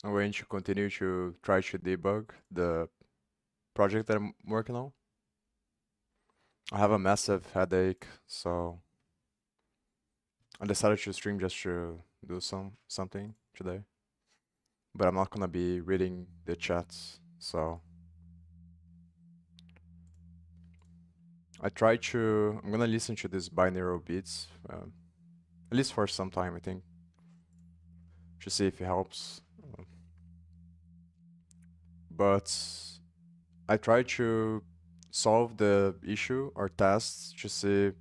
I'm going to continue to try to debug the project that I'm working on. I have a massive headache, so I decided to stream just to do something today. But I'm not gonna be reading the chats, so I'm gonna listen to these binaural beats, at least for some time, I think, to see if it helps. But I try to solve the issue or tests to see.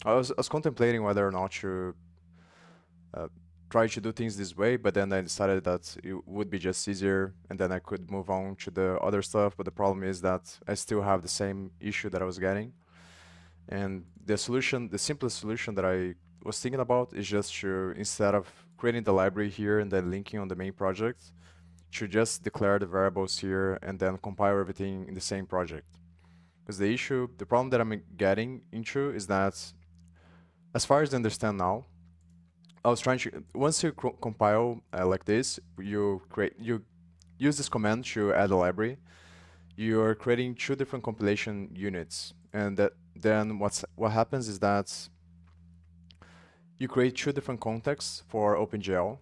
I was contemplating whether or not to uh, try to do things this way, but then I decided that it would be just easier, and then I could move on to the other stuff. But the problem is that I still have the same issue that I was getting, and the simplest solution that I was thinking about is just to, instead of creating the library here and then linking on the main project, to just declare the variables here and then compile everything in the same project. Because the problem that I'm getting into is that, as far as I understand now, I was trying to, once you compile like this, you use this command to add a library. You're creating two different compilation units, and then what happens is that you create two different contexts for OpenGL.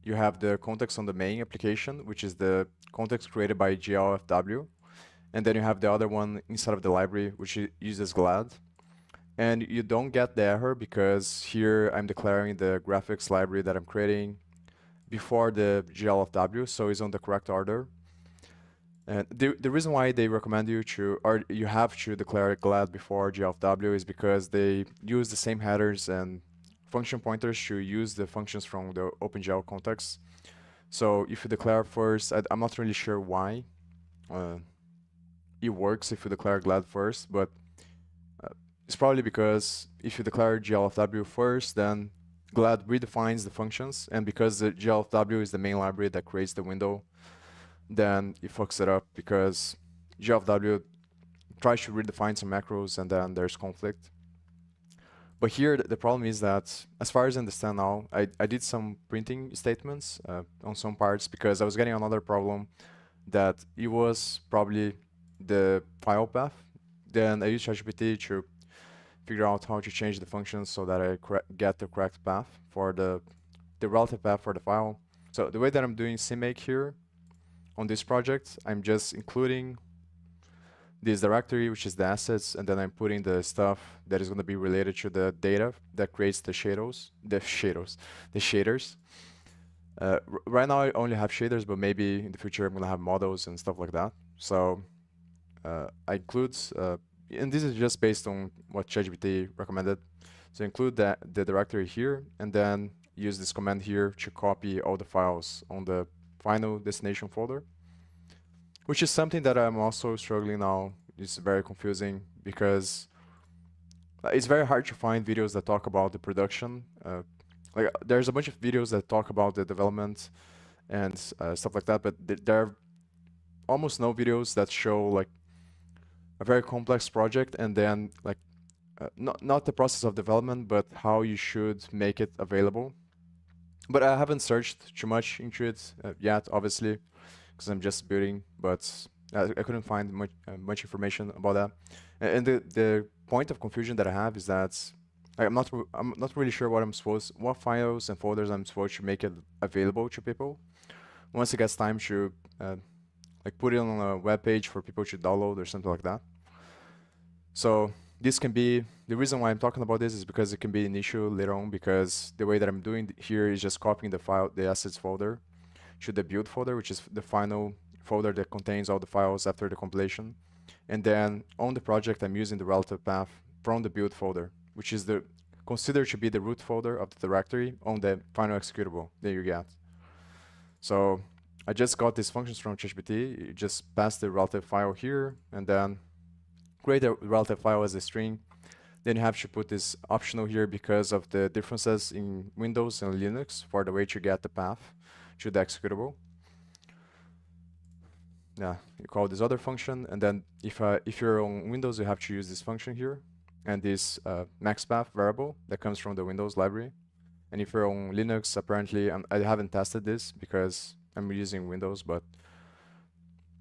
You have the context on the main application, which is the context created by GLFW, and then you have the other one inside of the library, which uses GLAD. And you don't get the error because here I'm declaring the graphics library that I'm creating before the GLFW, so it's on the correct order. And the reason why they recommend you to, or you have to declare GLAD before GLFW is because they use the same headers and function pointers to use the functions from the OpenGL context. So if you declare first, I'm not really sure why uh, it works if you declare GLAD first, but it's probably because if you declare GLFW first, then GLAD redefines the functions, and because the GLFW is the main library that creates the window, then it fucks it up because GLFW tries to redefine some macros and then there's conflict. But here the problem is that, as far as I understand now, I did some printing statements on some parts because I was getting another problem that it was probably the file path. Then I used ChatGPT to figure out how to change the functions so that I get the correct path for the relative path for the file. So the way that I'm doing CMake here on this project, I'm just including this directory, which is the assets, and then I'm putting the stuff that is going to be related to the data that creates the shaders. Right now I only have shaders, but maybe in the future I'm going to have models and stuff like that. So I include, and this is just based on what ChatGPT recommended. So include the directory here, and then use this command here to copy all the files on the final destination folder, which is something that I'm also struggling now. It's very confusing because it's very hard to find videos that talk about the production. Like there's a bunch of videos that talk about the development and stuff like that, but there are almost no videos that show like a very complex project and then like not the process of development, but how you should make it available. But I haven't searched too much into it yet, obviously, because I'm just building. But I couldn't find much information about that. And the point of confusion that I have is that I'm not really sure what files and folders I'm supposed to make it available to people once it gets time to like put it on a web page for people to download or something like that. So this can be, the reason why I'm talking about this is because it can be an issue later on, because the way that I'm doing here is just copying the assets folder to the build folder, which is the final folder that contains all the files after the compilation. And then on the project, I'm using the relative path from the build folder, which is considered to be the root folder of the directory on the final executable that you get. So I just got these functions from ChatGPT. You just pass the relative file here, and then create a relative file as a string. Then you have to put this optional here because of the differences in Windows and Linux for the way to get the path to the executable. Yeah, you call this other function, and then if you're on Windows, you have to use this function here and this max path variable that comes from the Windows library. And if you're on Linux, apparently I haven't tested this because I'm using Windows, but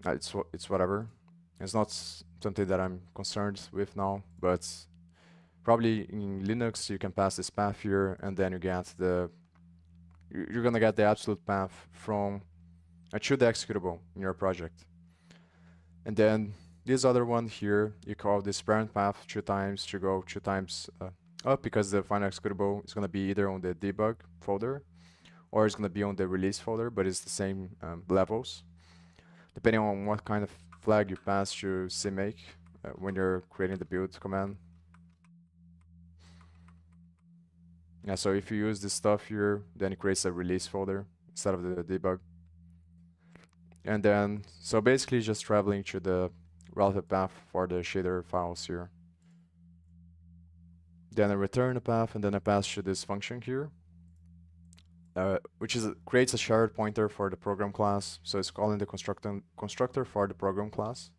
it's whatever. It's not something that I'm concerned with now, but probably in Linux you can pass this path here, and then you get you're gonna get the absolute path from to the executable in your project. And then this other one here, you call this parent path 2 times to go 2 times up, because the final executable is gonna be either on the debug folder or it's gonna be on the release folder, but it's the same levels, depending on what kind of flag you pass to CMake when you're creating the build command. Yeah, so if you use this stuff here, then it creates a release folder instead of the debug. And then, so basically just traveling to the relative path for the shader files here. Then I return the path, and then I pass to this function here, which creates a shared pointer for the program class. So it's calling the constructor for the program class.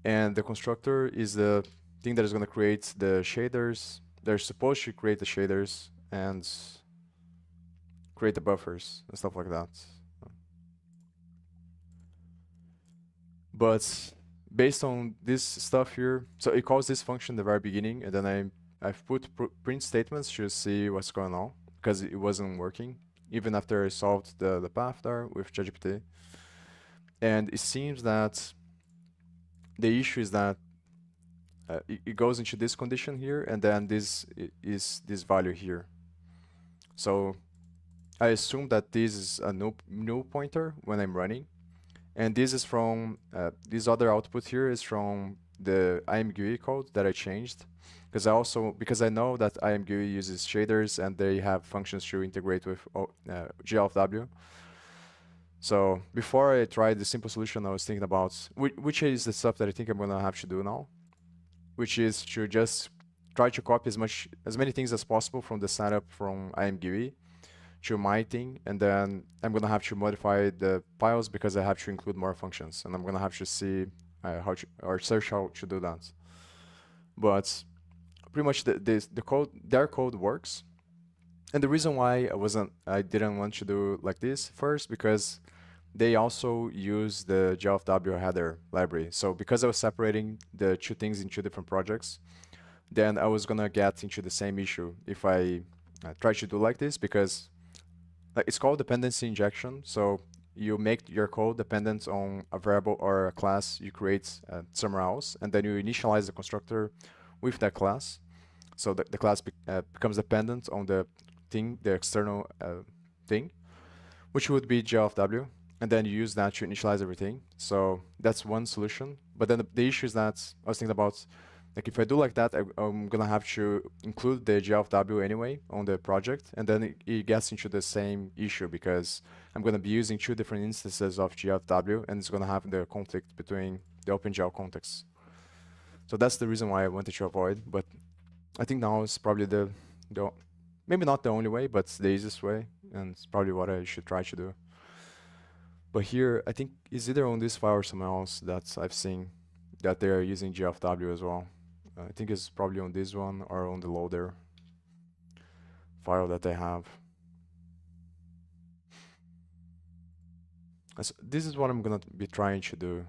And the constructor is the thing that is going to create the shaders. They're supposed to create the shaders and create the buffers and stuff like that. But based on this stuff here, so it calls this function at the very beginning, and then I've put print statements to see what's going on, because it wasn't working, even after I solved the path there with ChatGPT. And it seems that the issue is that it goes into this condition here, and then this is this value here. So I assume that this is a null pointer when I'm running, and this is from this other output here is from the ImGui code that I changed, because I know that ImGui uses shaders and they have functions to integrate with GLFW. So before I tried the simple solution, I was thinking about which is the stuff that I think I'm gonna have to do now, which is to just try to copy as many things as possible from the setup from ImGui to my thing, and then I'm gonna have to modify the files because I have to include more functions, and I'm gonna have to see how to or search how to do that. But pretty much their code works, and the reason why I didn't want to do like this first, because they also use the GLFW header library. So because I was separating the two things in two different projects, then I was gonna get into the same issue if I try to do like this, because it's called dependency injection. So you make your code dependent on a variable or a class you create somewhere else, and then you initialize the constructor with that class. So the class becomes dependent on the thing, the external thing, which would be GLFW, and then you use that to initialize everything. So that's one solution. But then the issue is that I was thinking about, like, if I do like that, I'm gonna have to include the GLFW anyway on the project, and then it gets into the same issue, because I'm gonna be using two different instances of GLFW, and it's gonna have the conflict between the OpenGL contexts. So that's the reason why I wanted to avoid. But I think now is probably the maybe not the only way, but the easiest way, and it's probably what I should try to do. But here, I think it's either on this file or somewhere else that I've seen that they are using GLFW as well. I think it's probably on this one or on the loader file that they have. So this is what I'm gonna be trying to do.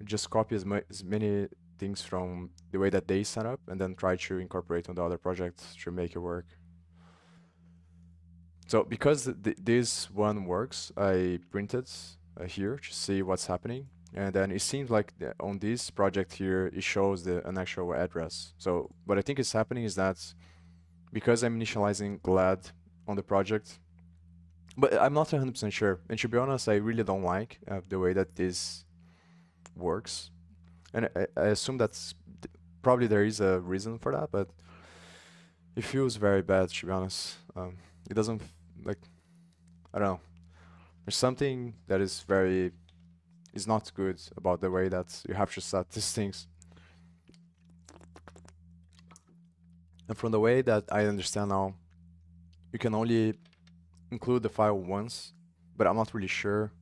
Just copy as many things from the way that they set up, and then try to incorporate on the other projects to make it work. So because this one works, I printed here to see what's happening. And then it seems like on this project here, it shows an actual address. So what I think is happening is that because I'm initializing GLAD on the project, but I'm not 100% sure. And to be honest, I really don't like the way that this works. And I assume that's probably there is a reason for that, but it feels very bad, to be honest. It doesn't, like, I don't know. There's something that is not good about the way that you have to set these things. And from the way that I understand now, you can only include the file once, but I'm not really sure.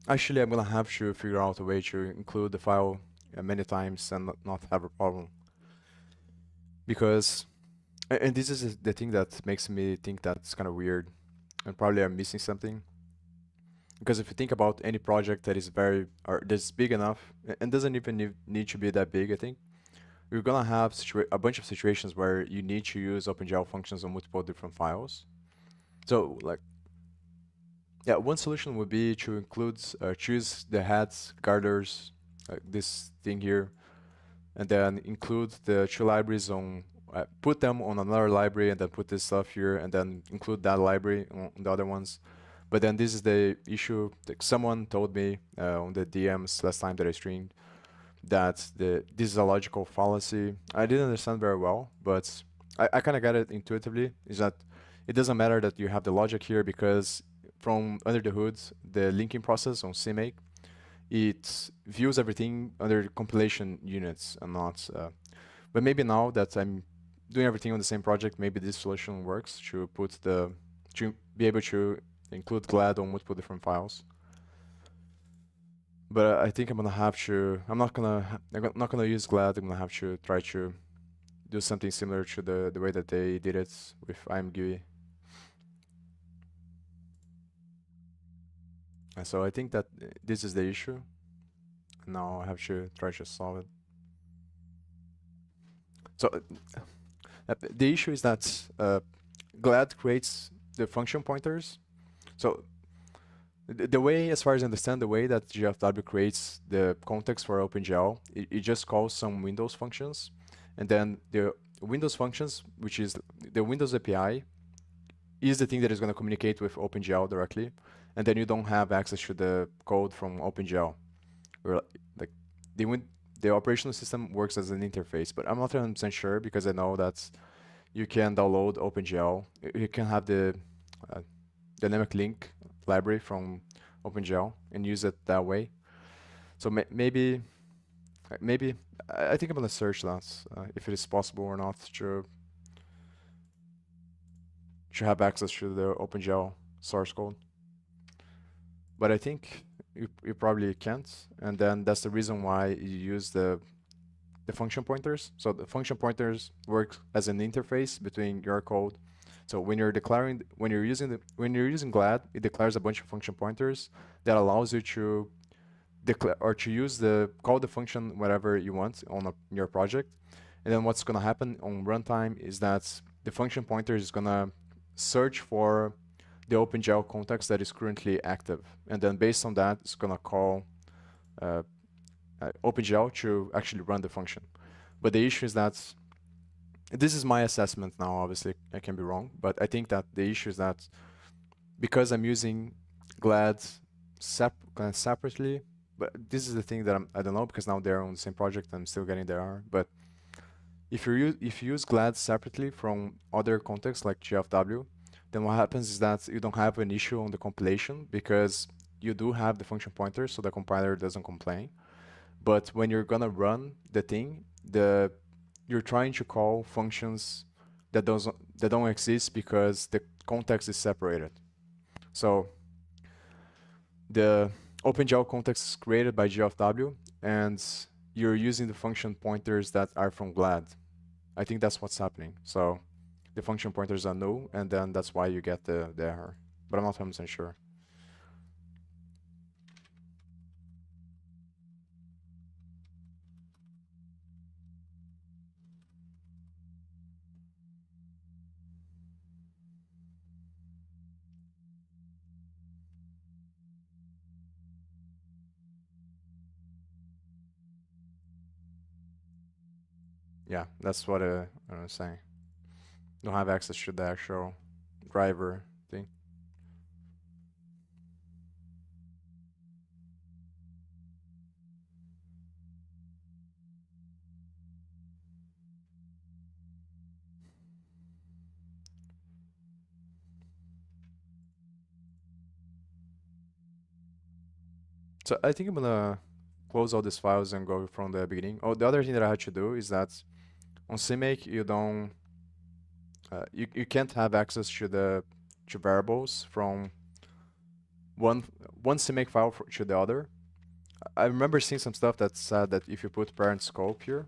Actually, I'm gonna have to figure out a way to include the file many times and not have a problem. Because, and this is the thing that makes me think that's kind of weird, and probably I'm missing something. Because if you think about any project that is very or that's big enough, and doesn't even need to be that big, I think you're gonna have a bunch of situations where you need to use OpenGL functions on multiple different files. So like, yeah, one solution would be to include choose the heads, garters, this thing here, and then include the two libraries on put them on another library and then put this stuff here and then include that library on the other ones. But then this is the issue. Like someone told me on the DMs last time that I streamed that this is a logical fallacy. I didn't understand very well, but I kind of got it intuitively. Is that it doesn't matter that you have the logic here because from under the hood, the linking process on CMake, it views everything under compilation units and not. But maybe now that I'm doing everything on the same project, maybe this solution works to put to be able to include GLAD on multiple different files. But I think I'm gonna have to. I'm not gonna use GLAD. I'm gonna have to try to do something similar to the way that they did it with ImGui. And so I think that this is the issue. Now I have to try to solve it. So the issue is that GLAD creates the function pointers. So the way, as far as I understand, the way that GLFW creates the context for OpenGL, it just calls some Windows functions, and then the Windows functions, which is the Windows API, is the thing that is going to communicate with OpenGL directly, and then you don't have access to the code from OpenGL. Or like the operational system works as an interface, but I'm not 100% sure because I know that you can download OpenGL. You can have the dynamic link library from OpenGL and use it that way. So maybe I think I'm gonna search that if it is possible or not to have access to the OpenGL source code. But I think you probably can't, and then that's the reason why you use the function pointers. So the function pointers work as an interface between your code. So when you're using GLAD, it declares a bunch of function pointers that allows you to declare or to call the function whatever you want on your project. And then what's gonna happen on runtime is that the function pointer is gonna search for the OpenGL context that is currently active, and then based on that, it's gonna call OpenGL to actually run the function. But the issue is that this is my assessment now. Obviously, I can be wrong, but I think that the issue is that because I'm using GLAD kind of separately, but this is the thing that I don't know because now they're on the same project. I'm still getting there. But if you use GLAD separately from other contexts like GLFW, then what happens is that you don't have an issue on the compilation because you do have the function pointer, so the compiler doesn't complain. But when you're gonna run the thing, you're trying to call functions that don't exist because the context is separated. So the OpenGL context is created by GLFW, and you're using the function pointers that are from GLAD. I think that's what's happening. So the function pointers are null, and then that's why you get the error. But I'm not 100% sure. Yeah, that's what I was saying. Don't have access to the actual driver thing. So I think I'm gonna close all these files and go from the beginning. Oh, the other thing that I had to do is that on CMake you don't you can't have access to variables from one CMake file to the other. I remember seeing some stuff that said that if you put parent scope here,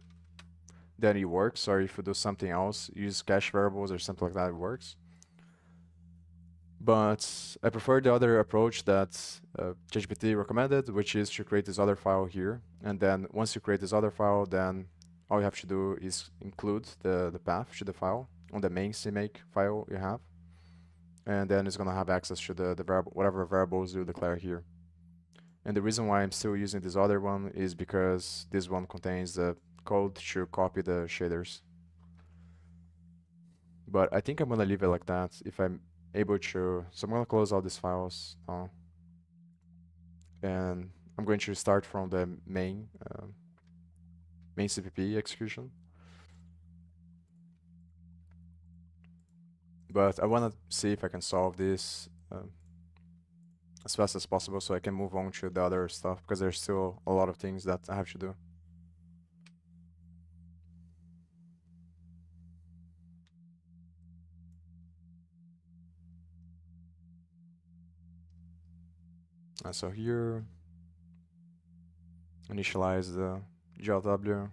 then it works, or if you do something else, use cache variables or something like that, it works. But I prefer the other approach that ChatGPT recommended, which is to create this other file here. And then once you create this other file, then all you have to do is include the path to the file on the main CMake file you have. And then it's going to have access to the variable, whatever variables you declare here. And the reason why I'm still using this other one is because this one contains the code to copy the shaders. But I think I'm gonna leave it like that if I'm able to. So I'm gonna close all these files now, and I'm going to start from the main CPP execution. But I wanna see if I can solve this as fast as possible so I can move on to the other stuff because there's still a lot of things that I have to do. So here, initialize the GLFW.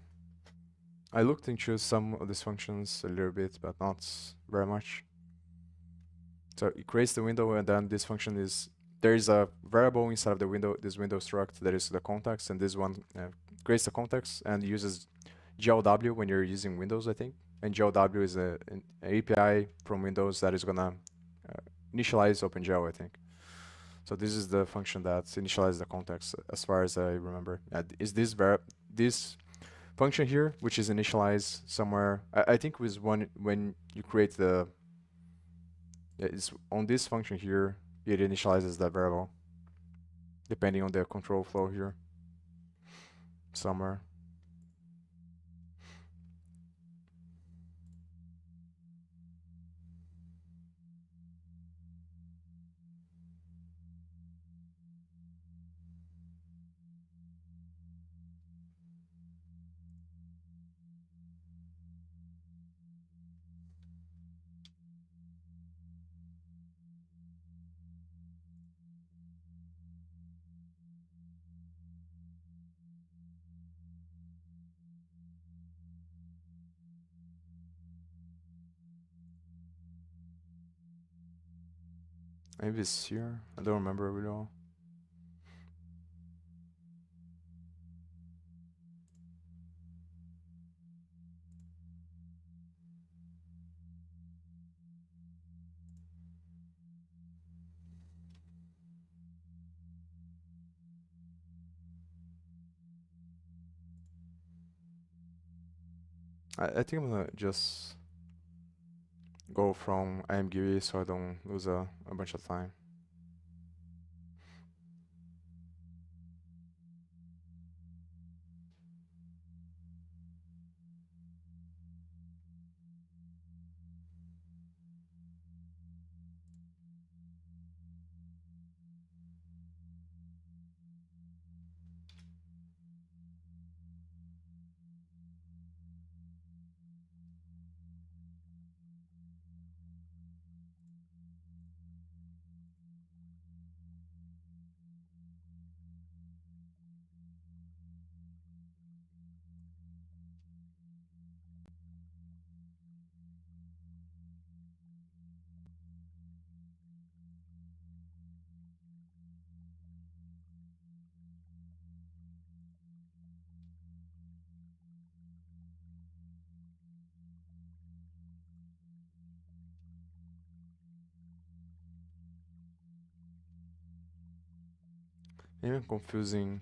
I looked into some of these functions a little bit, but not very much. So it creates the window, and then this function is, there is a variable inside of the window, this window struct that is the context, and this one creates the context and uses GLW when you're using Windows, I think. And GLW is an API from Windows that is gonna initialize OpenGL, I think. So this is the function that initializes the context, as far as I remember. Is this function here, which is initialized somewhere? I think was one when you create the. It's on this function here. It initializes that variable, depending on the control flow here. Somewhere. Maybe it's here. I don't remember really well. I think I'm gonna just go from ImGui so I don't lose a bunch of time. Even confusing.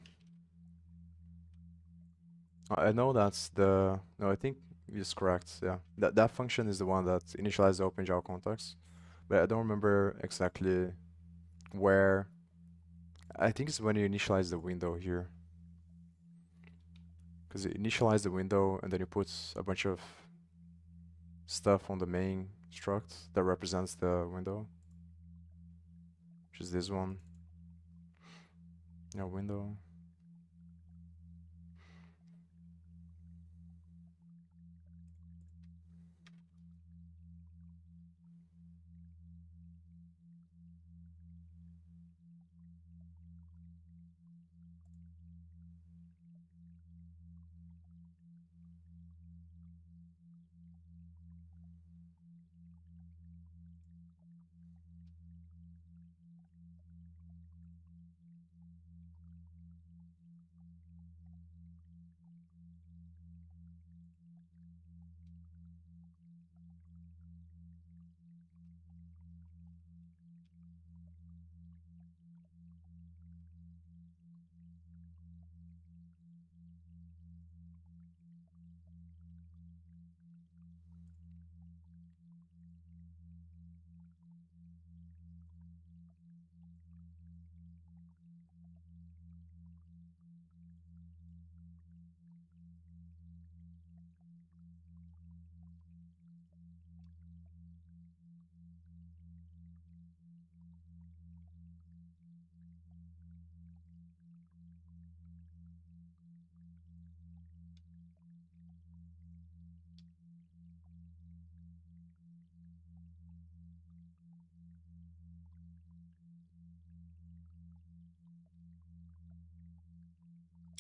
I know that's the. No, I think it's correct. Yeah, that function is the one that initializes the OpenGL context, but I don't remember exactly where. I think it's when you initialize the window here, because you initialize the window and then you put a bunch of stuff on the main struct that represents the window, which is this one. Yeah, window.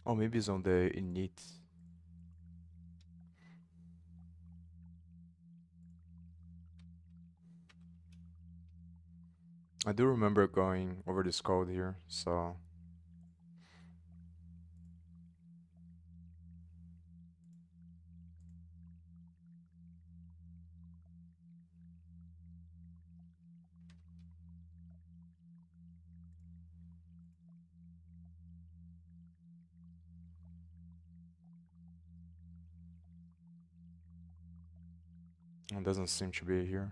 Oh, maybe it's on the init. I do remember going over this code here, so it doesn't seem to be here.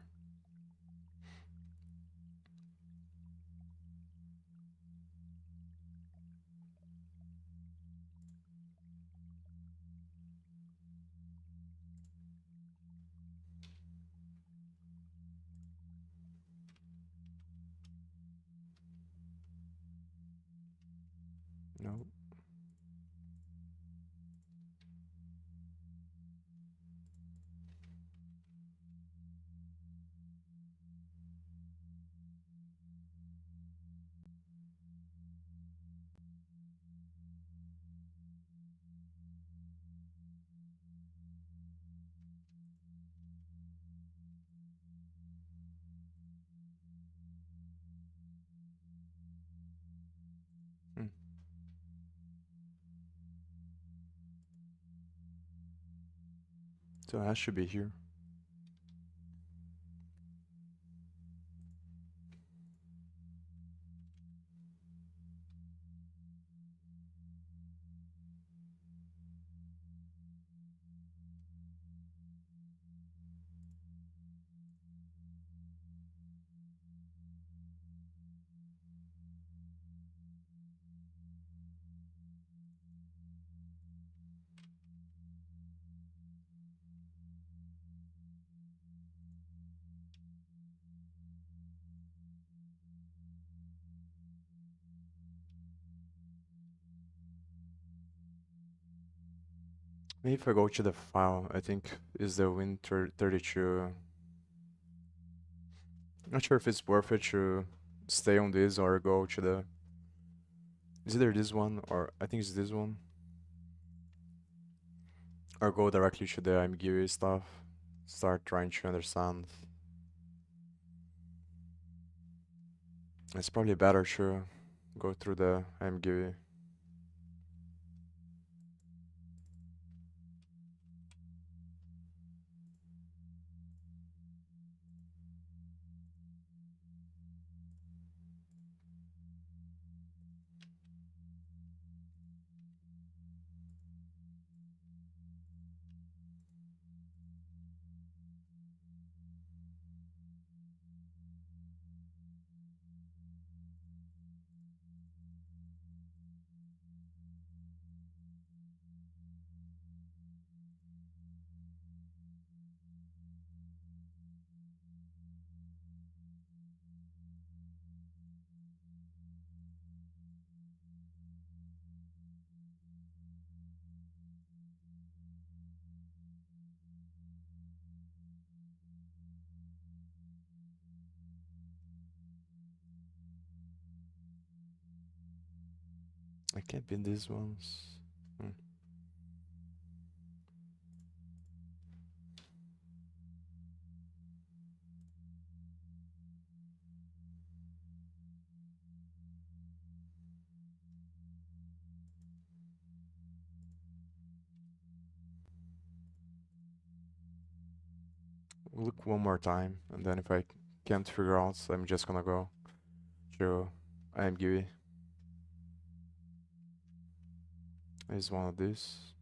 No. Hmm. So that should be here. Maybe if I go to the file, I think is the Win32. Not sure if it's worth it to stay on this or go to the. Is either this one or I think it's this one. Or go directly to the ImGui stuff. Start trying to understand. It's probably better to go through the ImGui. I can't bin these ones. Hmm. Look one more time, and then if I can't figure out, I'm just gonna go to ImGui. Is one of these.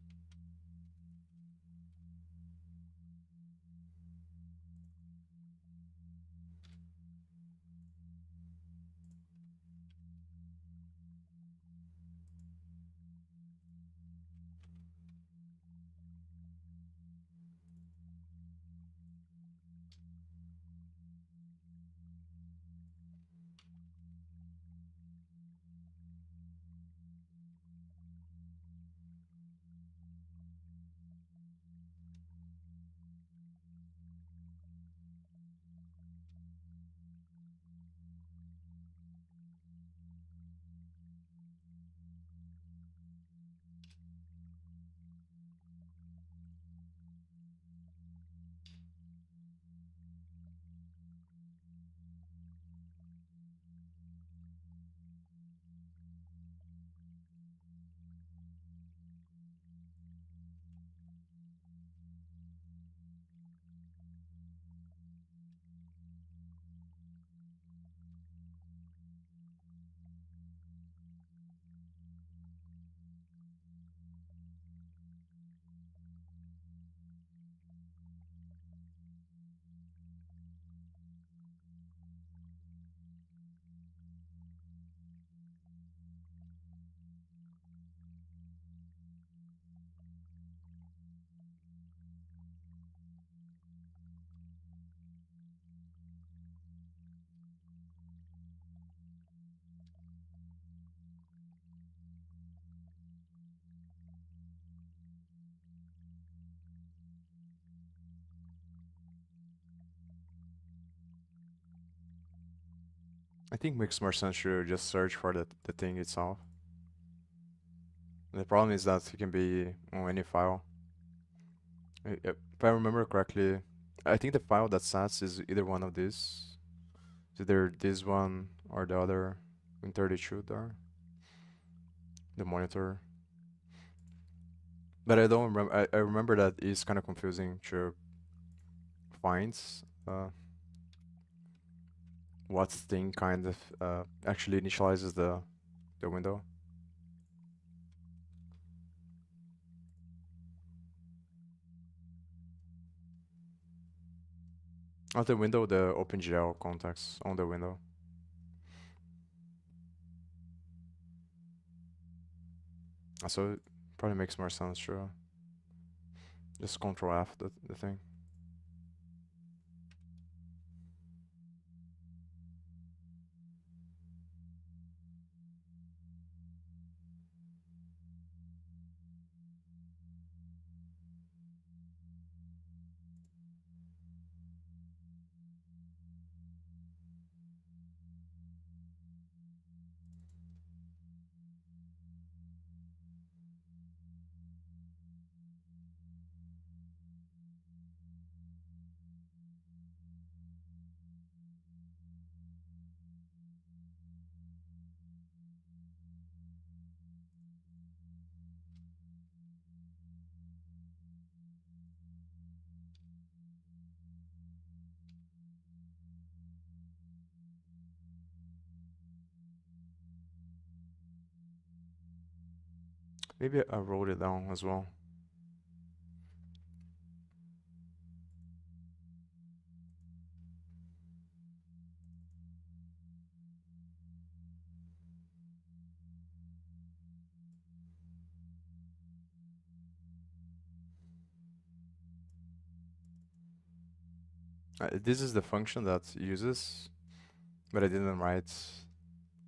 I think makes more sense to just search for the thing itself. The problem is that it can be on any file. If I remember correctly, I think the file that sets is either one of these. It's either this one or the other in 32 there, the monitor. But I don't remember. I remember that it's kind of confusing to find uh, what thing kind of actually initializes the window. Not the window, the OpenGL context on the window. So it probably makes more sense to just Control F the thing. Maybe I wrote it down as well. This is the function that uses, but I didn't write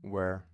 where.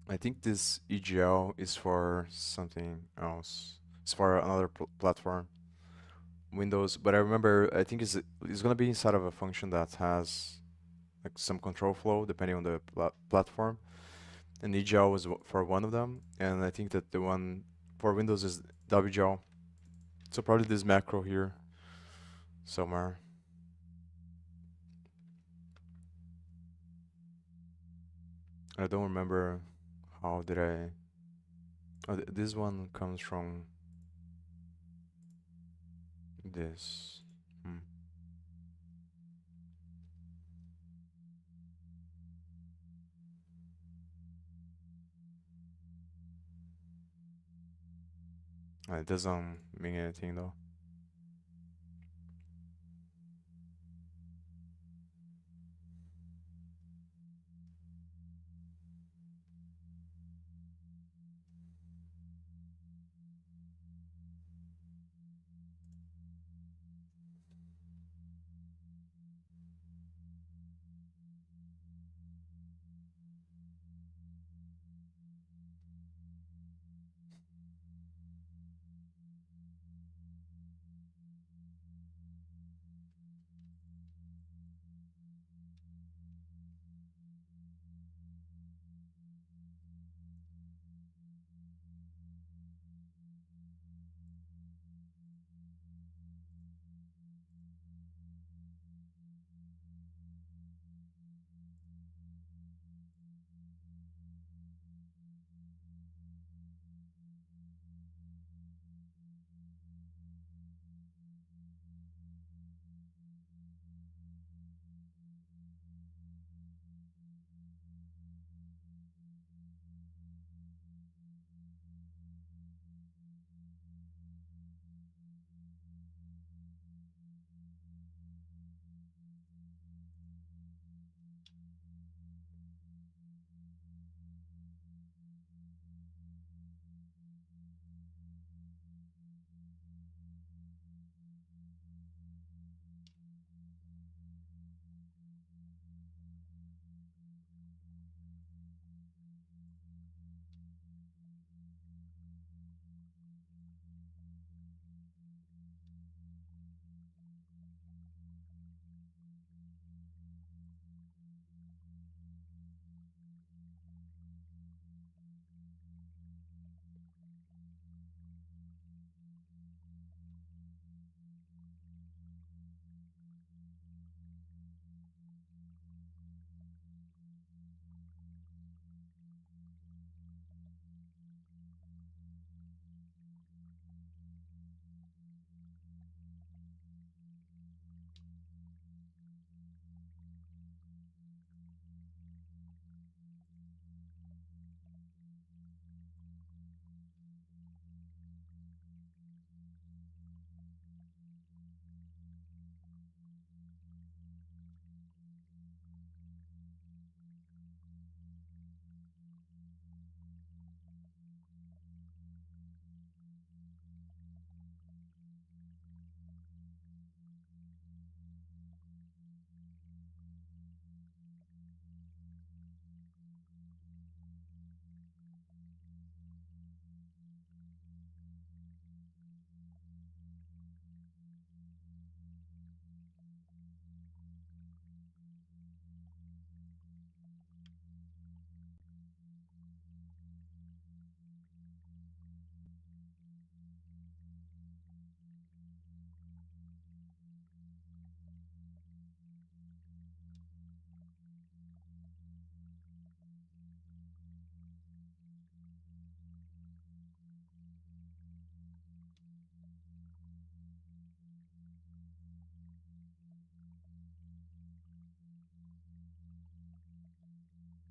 I think this EGL is for something else. It's for another platform, Windows. But I remember, I think it's gonna be inside of a function that has like some control flow depending on the platform. And EGL was for one of them, and I think that the one for Windows is WGL. So probably this macro here somewhere. I don't remember how did I. Oh, this one comes from this. Hmm. It doesn't mean anything though.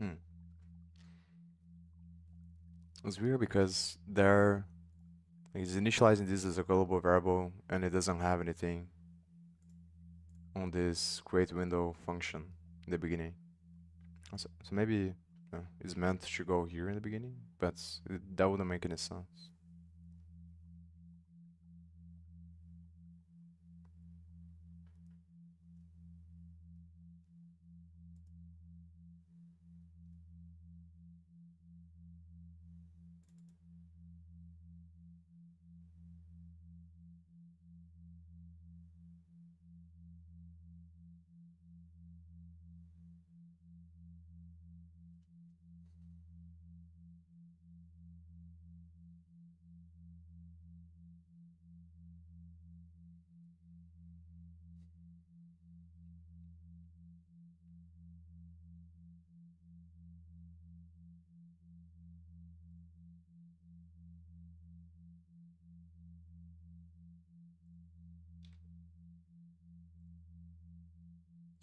Hmm. It's weird because they're it's initializing this as a global variable and it doesn't have anything on this create window function in the beginning. So maybe it's meant to go here in the beginning, but that wouldn't make any sense.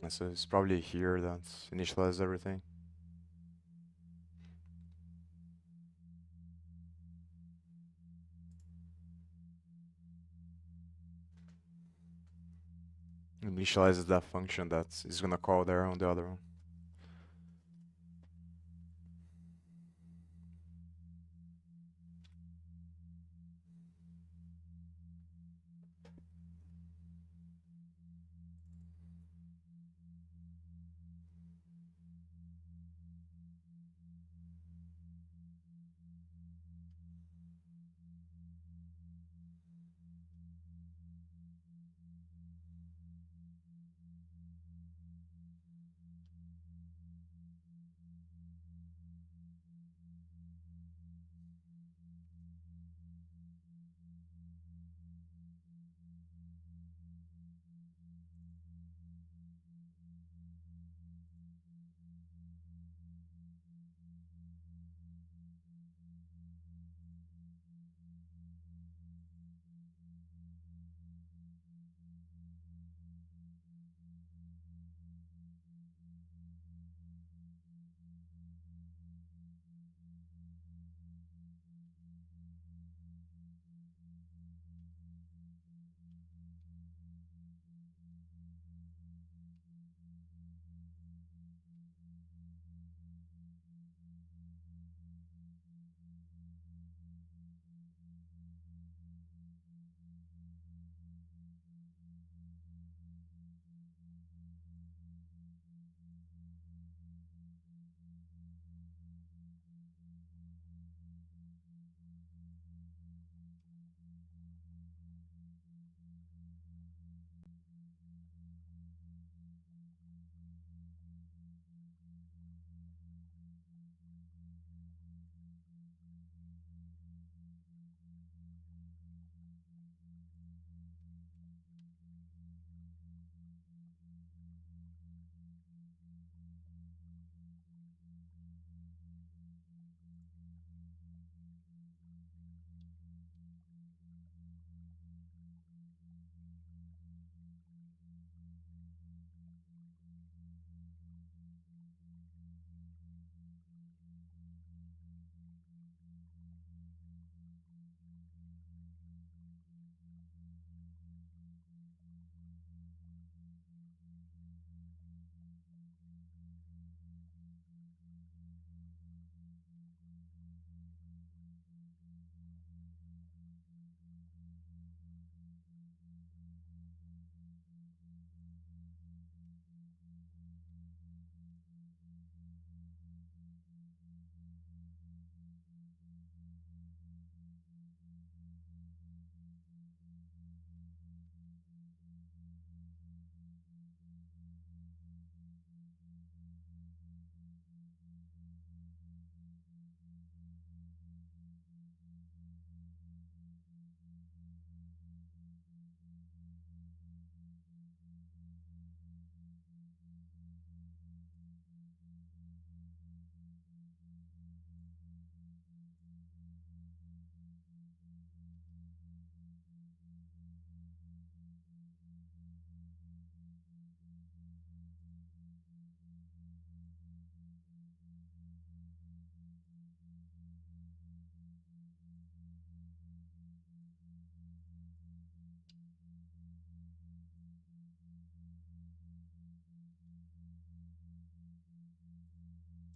So it's probably here that initializes everything. Initializes that function that is gonna call there on the other one.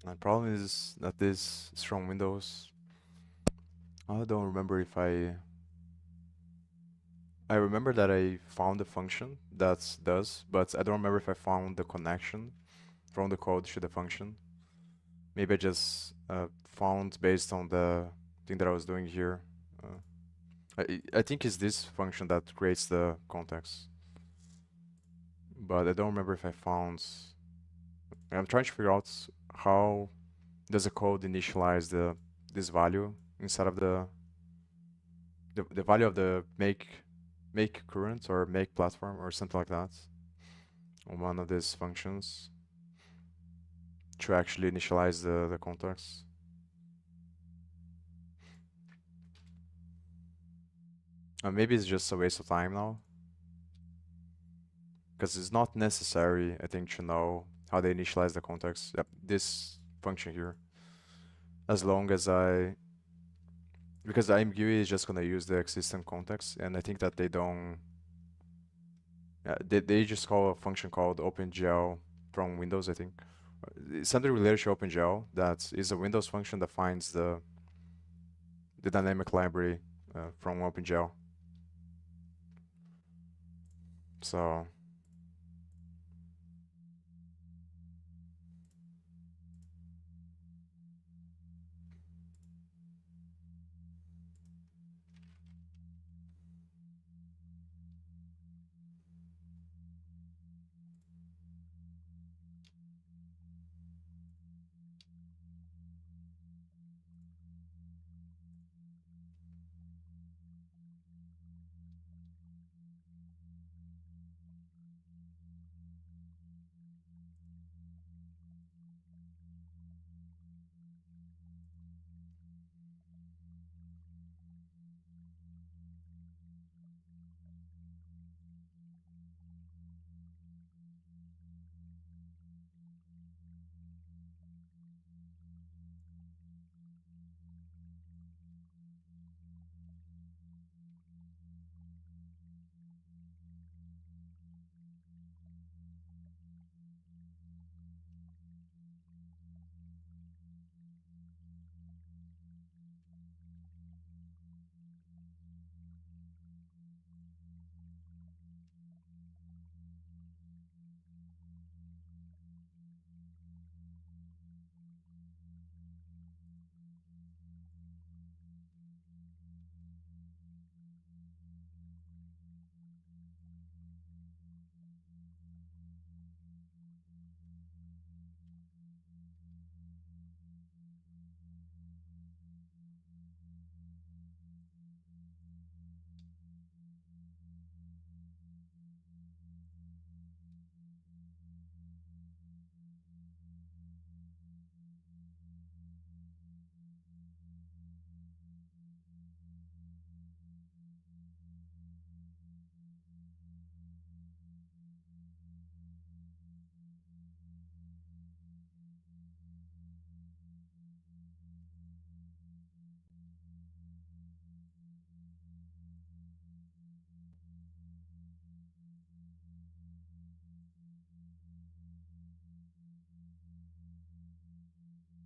And the problem is that this is from Windows. I don't remember if I remember that I found the function that does, but I don't remember if I found the connection from the code to the function. Maybe I just found based on the thing that I was doing here. Uh, I think it's this function that creates the context, but I don't remember if I found. I'm trying to figure out how does the code initialize the this value inside of the value of the make current or make platform or something like that on one of these functions to actually initialize the context. Maybe it's just a waste of time now. because it's not necessary, I think, to know how they initialize the context. Yep, this function here, as long as because the ImGui is just gonna use the existing context, and I think that they don't, they just call a function called OpenGL from Windows, I think. It's something related to OpenGL that is a Windows function that finds the dynamic library from OpenGL. So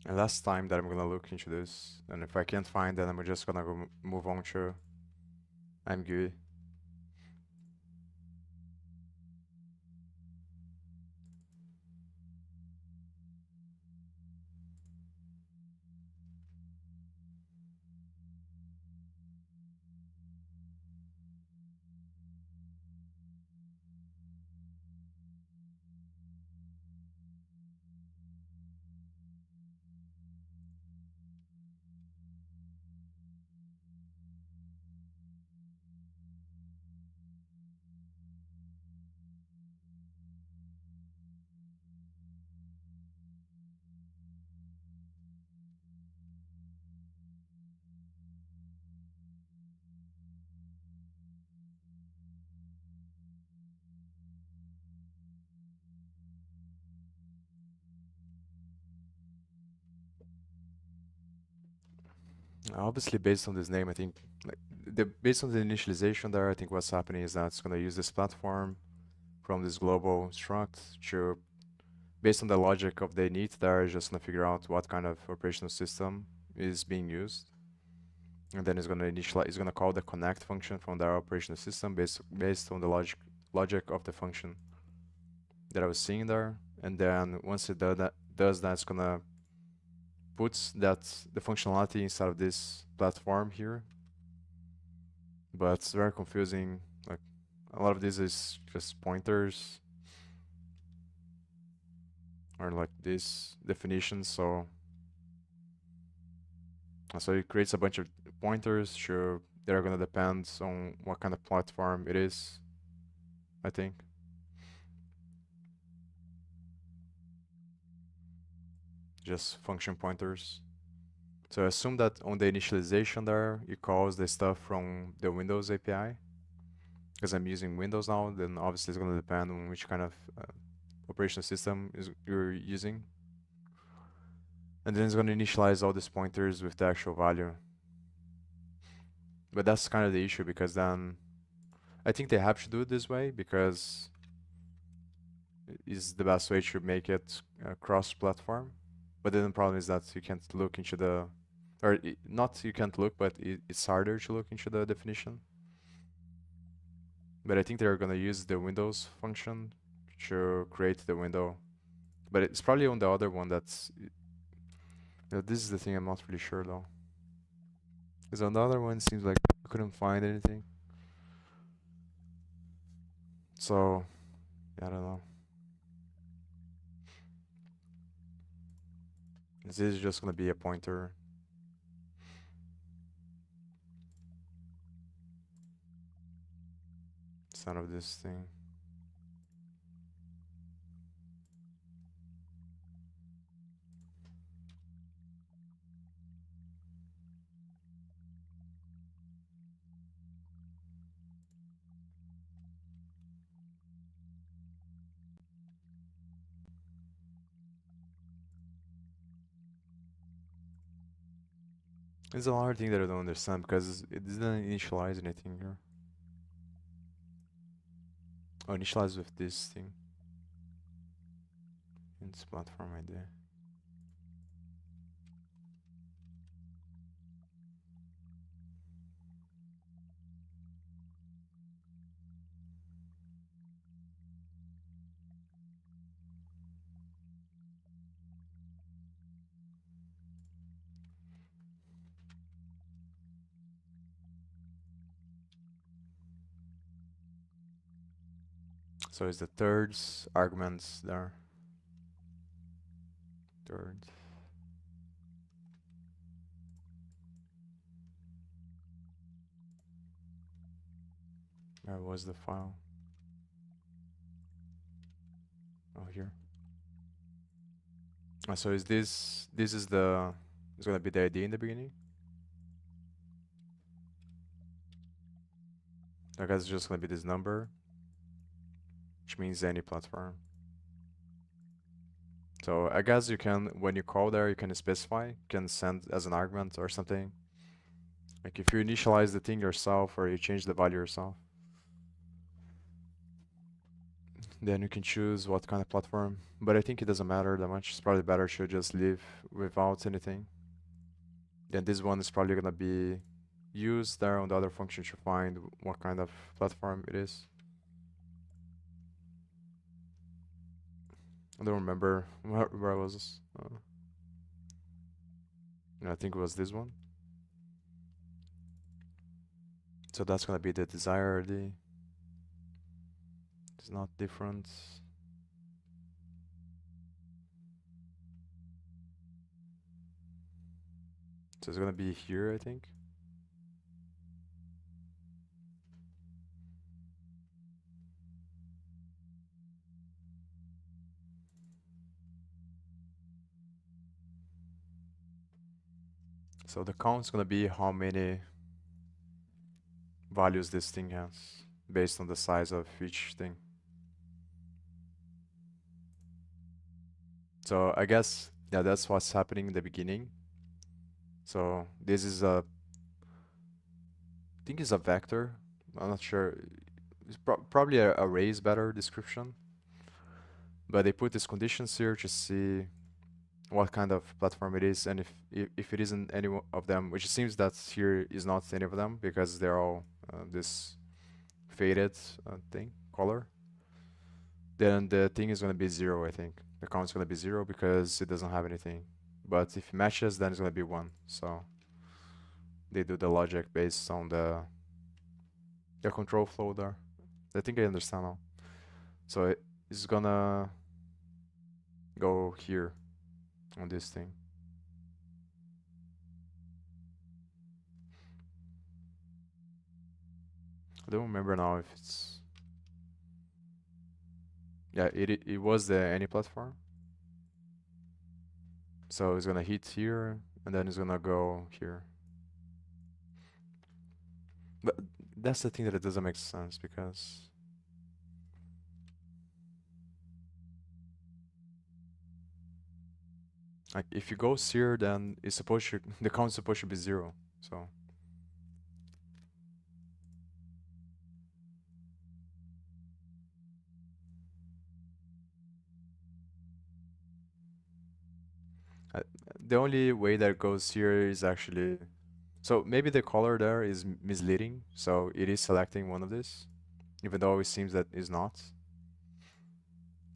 and last time that I'm gonna look into this, and if I can't find, then I'm just gonna go move on to ImGui. Obviously, based on this name, I think like based on the initialization there, I think what's happening is that it's gonna use this platform from this global struct to, based on the logic of the init there, it's just gonna figure out what kind of operational system is being used, and then it's gonna initialize. It's gonna call the connect function from their operational system based on the logic of the function that I was seeing there, and then once it does that, it's gonna put the functionality inside of this platform here. But it's very confusing. Like a lot of this is just pointers or like this definition. So it creates a bunch of pointers. Sure, they're gonna depend on what kind of platform it is, I think. Just function pointers. So assume that on the initialization there, it calls the stuff from the Windows API. because I'm using Windows now, then obviously it's going to depend on which kind of operating system you're using. And then it's going to initialize all these pointers with the actual value. But that's kind of the issue, because then I think they have to do it this way because is the best way to make it cross-platform. But then the problem is that you can't look into the, or not you can't look, but it's harder to look into the definition. But I think they're gonna use the Windows function to create the window. But it's probably on the other one that's, this is the thing I'm not really sure though. Because on the other one it seems like I couldn't find anything. So, yeah, I don't know. This is just gonna be a pointer. Instead of this thing. It's another thing that I don't understand because it didn't initialize anything here. Oh, initialize with this thing. It's platform ID. So it's the third arguments there. Third. Where was the file? Oh, here. So is this is the, it's gonna be the ID in the beginning? I guess it's just gonna be this number, which means any platform. So I guess you can, when you call there, you can specify, you can send as an argument or something. Like if you initialize the thing yourself or you change the value yourself, then you can choose what kind of platform. But I think it doesn't matter that much. It's probably better to just leave without anything. Then this one is probably gonna be used there on the other function to find what kind of platform it is. I don't remember where was this. I think it was this one. So that's gonna be the desired ID. It's not different. So it's gonna be here, I think. So the count is gonna be how many values this thing has based on the size of each thing. So I guess, yeah, that's what's happening in the beginning. So this is a, I think it's a vector. I'm not sure. It's probably a array is better description. But they put these conditions here to see what kind of platform it is, and if it isn't any of them, which it seems that here is not any of them because they're all this faded thing color, then the thing is gonna be 0. I think the count is gonna be 0 because it doesn't have anything. But if it matches, then it's gonna be 1. So they do the logic based on the control flow there. I think I understand now. So it is gonna go here on this thing. I don't remember now if it's, yeah, it was the any platform. So it's gonna hit here and then it's gonna go here. But that's the thing that it doesn't make sense because like if you go here, then it's supposed to the count's supposed to be zero. So uh, the only way that it goes here is actually so maybe the color there is misleading. So it is selecting one of these, even though it seems that it's not.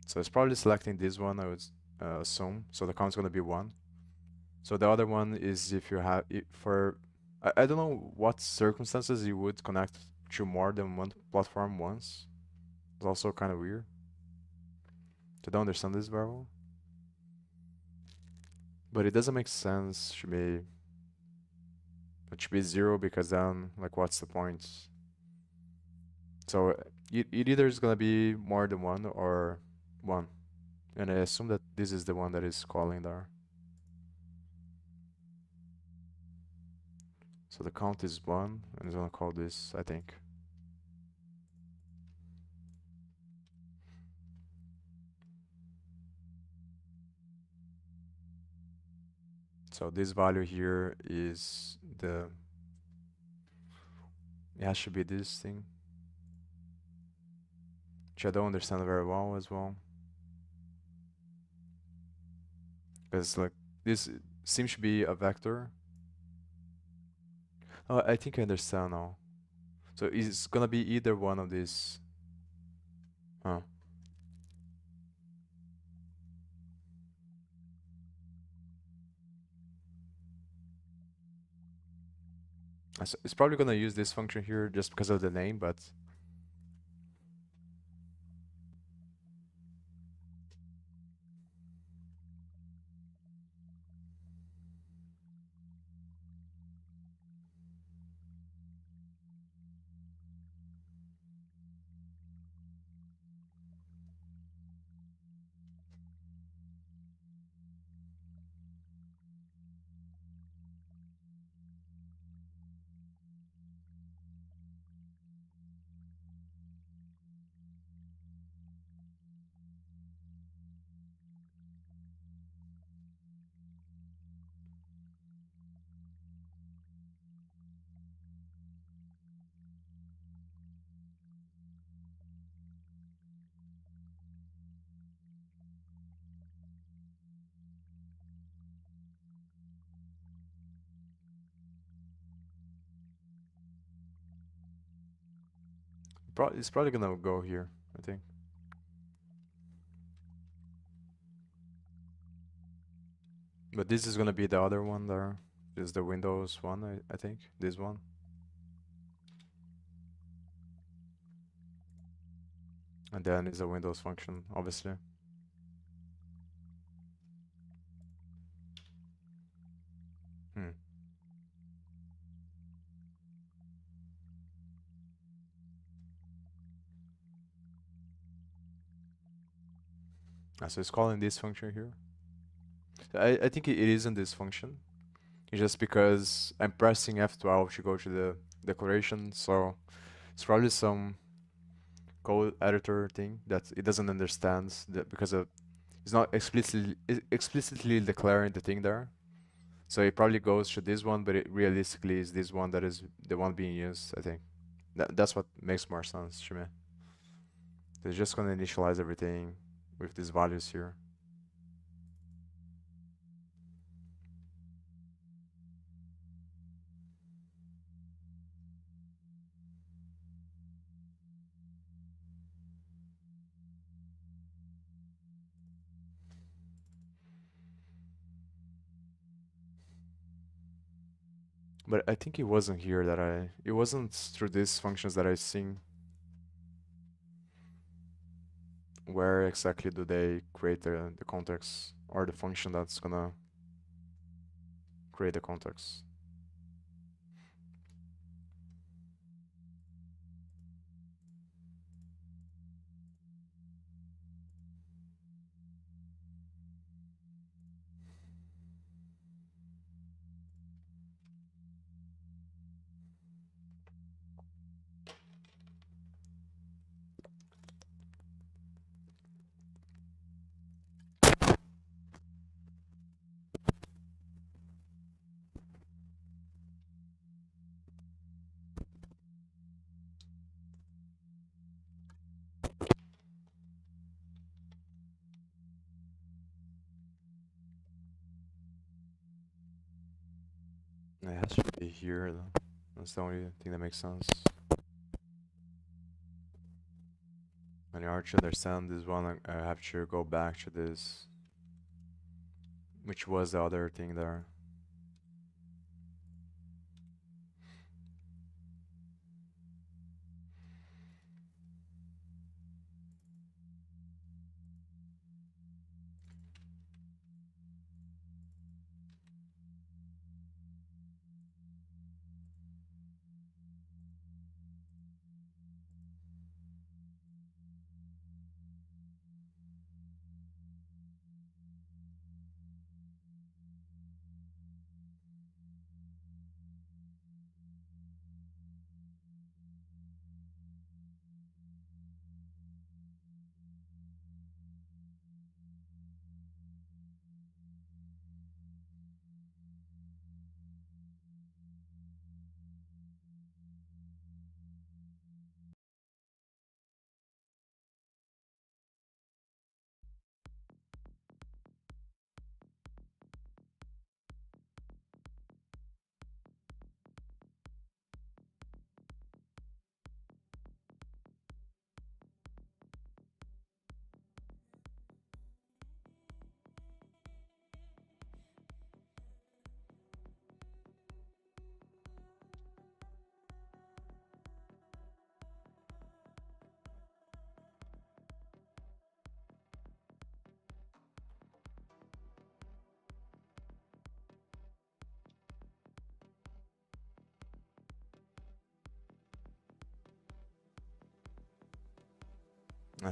So it's probably selecting this one, I would assume. So the count's gonna be one. So the other one is if you have it for I don't know what circumstances you would connect to more than one platform once. It's also kind of weird. I don't understand this very well. But it doesn't make sense to me. It should be zero because then like what's the point? So it either is gonna be more than one or one. And I assume that this is the one that is calling there. So the count is one and it's gonna call this, I think. So this value here is the it has to be this thing, which I don't understand very well as well. Because like this seems to be a vector. Oh, I think I understand now. So it's gonna be either one of these. Huh. It's probably gonna use this function here just because of the name, but it's probably gonna go here, I think. But this is gonna be the other one there. This is the Windows one, I think. This one. And then is a Windows function, obviously. Hmm. So it's calling this function here. I think it isn't this function. It's just because I'm pressing F12 to go to the declaration, so it's probably some code editor thing that it doesn't understand that because of it's not explicitly declaring the thing there. So it probably goes to this one, but it realistically is this one that is the one being used, I think. That's what makes more sense to me. They're just gonna initialize everything with these values here. But I think it wasn't here that it wasn't through these functions that I seen. Where exactly do they create the context or the function that's gonna create the context? It has to be here though. That's the only thing that makes sense. And in order to understand this one, I have to go back to this, which was the other thing there.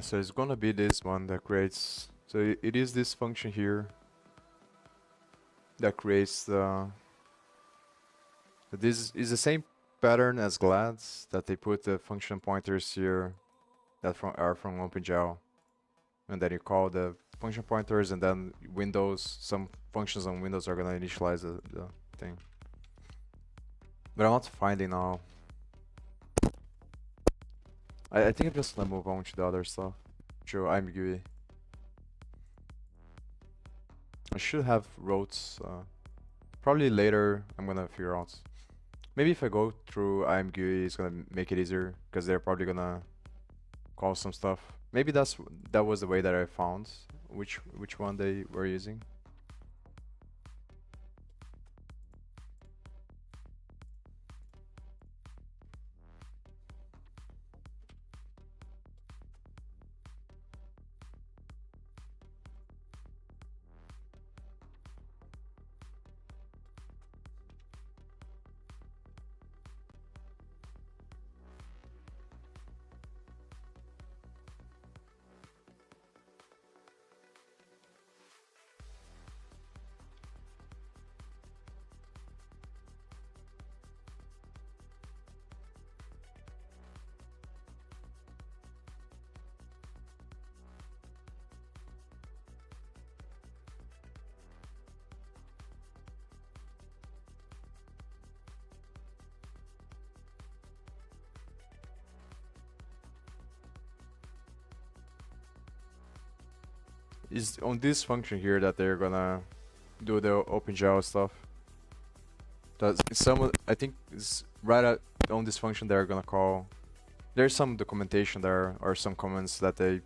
So it's gonna be this one that creates. So it is this function here that creates the. This is the same pattern as GLADs that they put the function pointers here that are from OpenGL, and then you call the function pointers, and then Windows. Some functions on Windows are gonna initialize the thing. But I'm not finding now. I think I'm just gonna move on to the other stuff. To ImGui. I should have routes. Probably later I'm gonna figure out. Maybe if I go through ImGui, it's gonna make it easier because they're probably gonna call some stuff. Maybe that was the way that I found which one they were using. Is on this function here that they're gonna do the OpenGL stuff. That's I think it's right on this function they're gonna call. There's some documentation there or some comments that they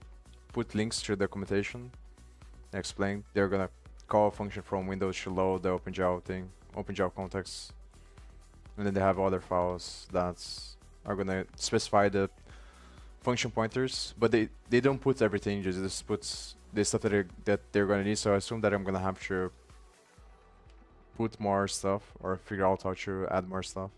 put links to the documentation and explain. They're gonna call a function from Windows to load the OpenGL thing, OpenGL context, and then they have other files that are gonna specify the function pointers, but they don't put everything. Just puts the stuff that they're gonna need. So I assume that I'm gonna have to put more stuff or figure out how to add more stuff.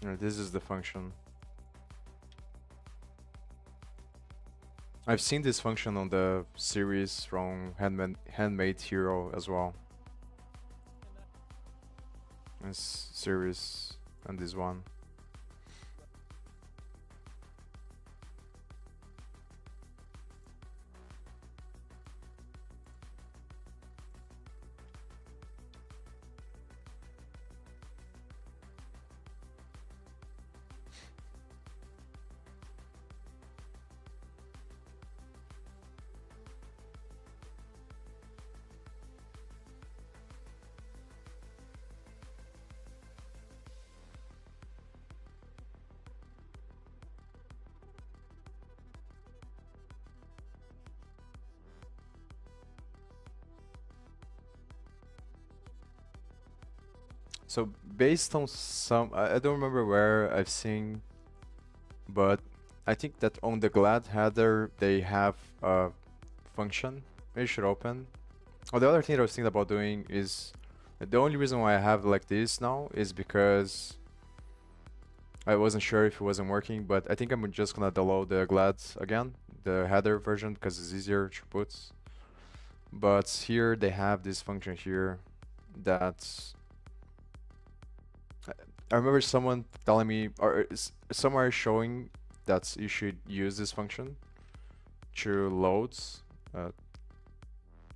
This is the function. I've seen this function on the series from Handmade Hero as well. This series and this one. So based on some, I don't remember where I've seen, but I think that on the Glad header they have a function. Maybe it should open. Oh, the other thing I was thinking about doing is the only reason why I have like this now is because I wasn't sure if it wasn't working, but I think I'm just gonna download the Glad again, the header version, because it's easier to put. But here they have this function here that I remember someone telling me, or somewhere showing that you should use this function to load uh,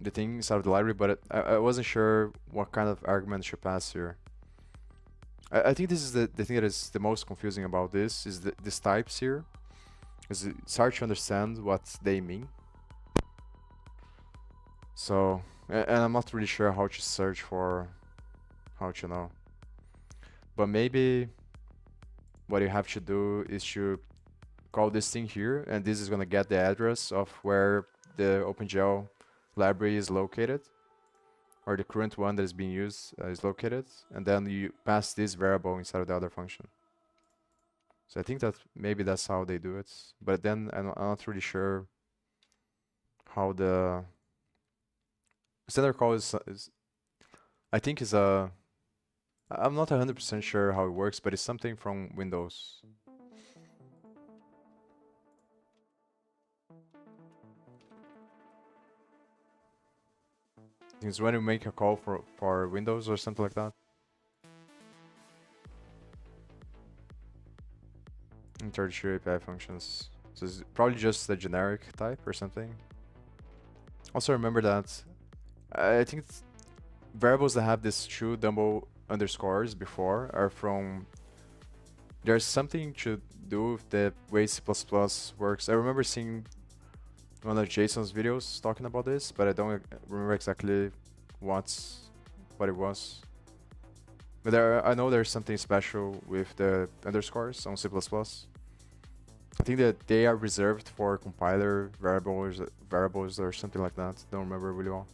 the thing inside of the library, but I wasn't sure what kind of argument should pass here. I think this is the thing that is the most confusing about this, is these types here. It's hard to understand what they mean. So, and I'm not really sure how to search for how to know. But maybe what you have to do is to call this thing here, and this is gonna get the address of where the OpenGL library is located, or the current one that is being used is located, and then you pass this variable inside of the other function. So I think that maybe that's how they do it, but then I'm not really sure how the standard call is I think is a, I'm not 100% sure how it works, but it's something from Windows. It's when you make a call for Windows or something like that. And tertiary API functions. So it's probably just a generic type or something. Also remember that I think variables that have this two double underscores before are from, there's something to do with the way C++ works. I remember seeing one of Jason's videos talking about this, but I don't remember exactly what it was. But I know there's something special with the underscores on C++. I think that they are reserved for compiler variables or something like that. Don't remember really well.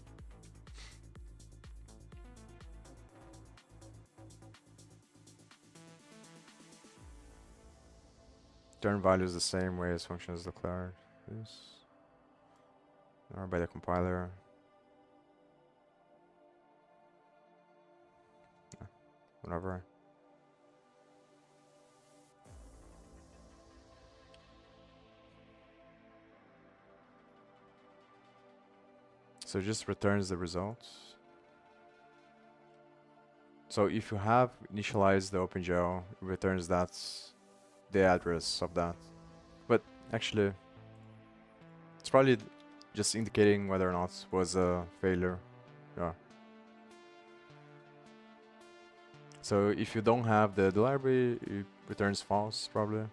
Return value is the same way as function is declared. This or by the compiler. Whatever. So it just returns the results. So if you have initialized the OpenGL, it returns the address of that. But actually, it's probably just indicating whether or not it was a failure. Yeah. So if you don't have the library, it returns false probably.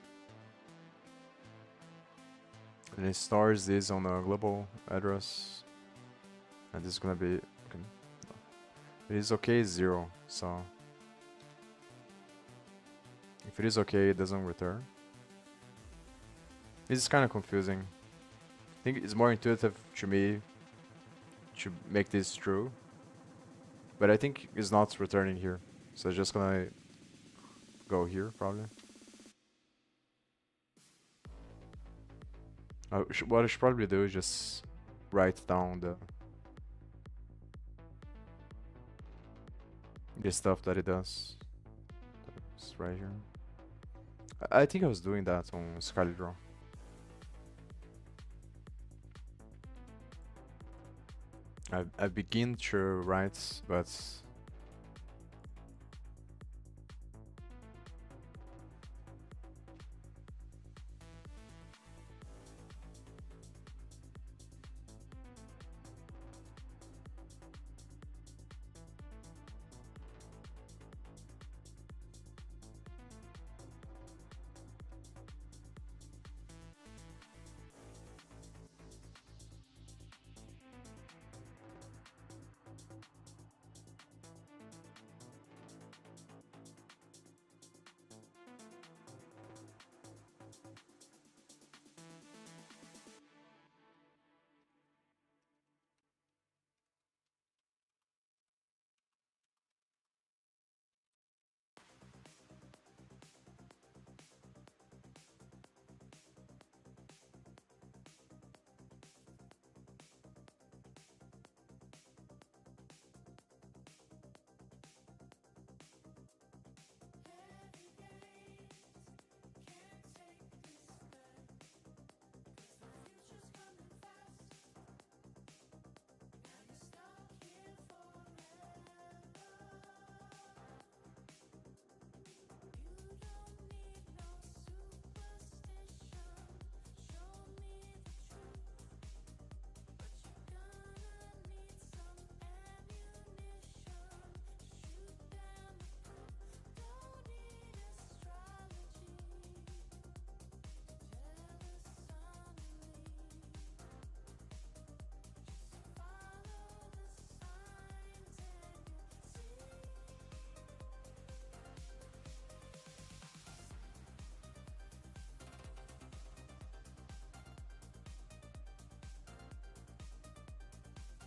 And it stores this on a global address. And this is gonna be, okay. It is okay, 0. So if it is okay, it doesn't return. This is kind of confusing. I think it's more intuitive to me to make this true. But I think it's not returning here. So it's just gonna go here probably. What I should probably do is just write down the stuff that it does. It's right here. I think I was doing that on SkyDraw. I begin to write, but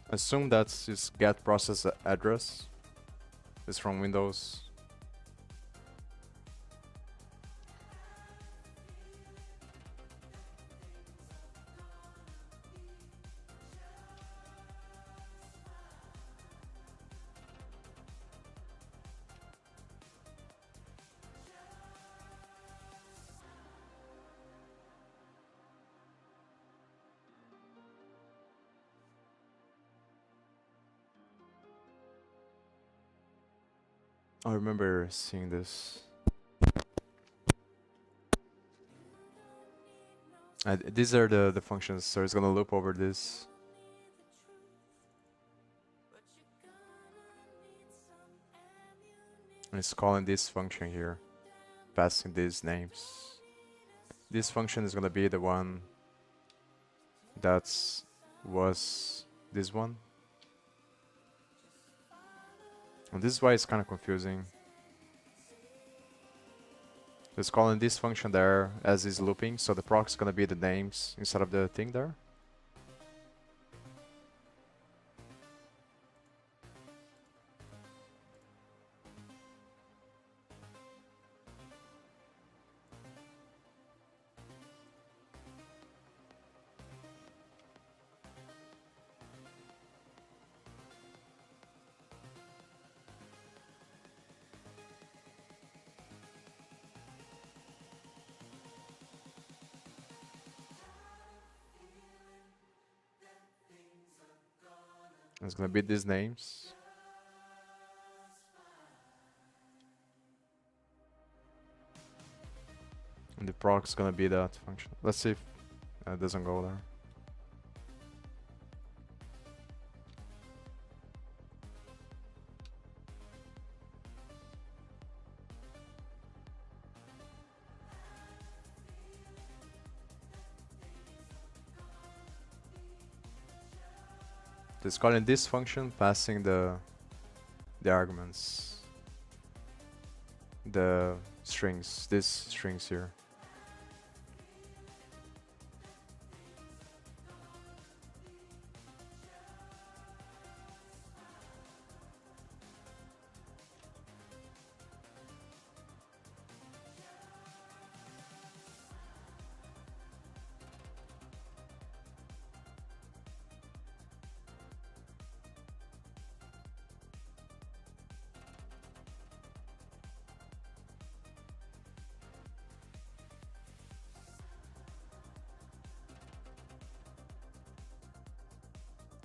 assume that's this get process address is from Windows. I remember seeing this. These are the functions, so it's gonna loop over this. And it's calling this function here, passing these names. This function is gonna be the one that was this one. And this is why it's kind of confusing. It's calling this function there as is looping, so the proc is gonna be the names instead of the thing there. It's gonna be these names. And the proc is gonna be that function. Let's see if it doesn't go there. It's calling this function, passing the arguments, the strings, these strings here.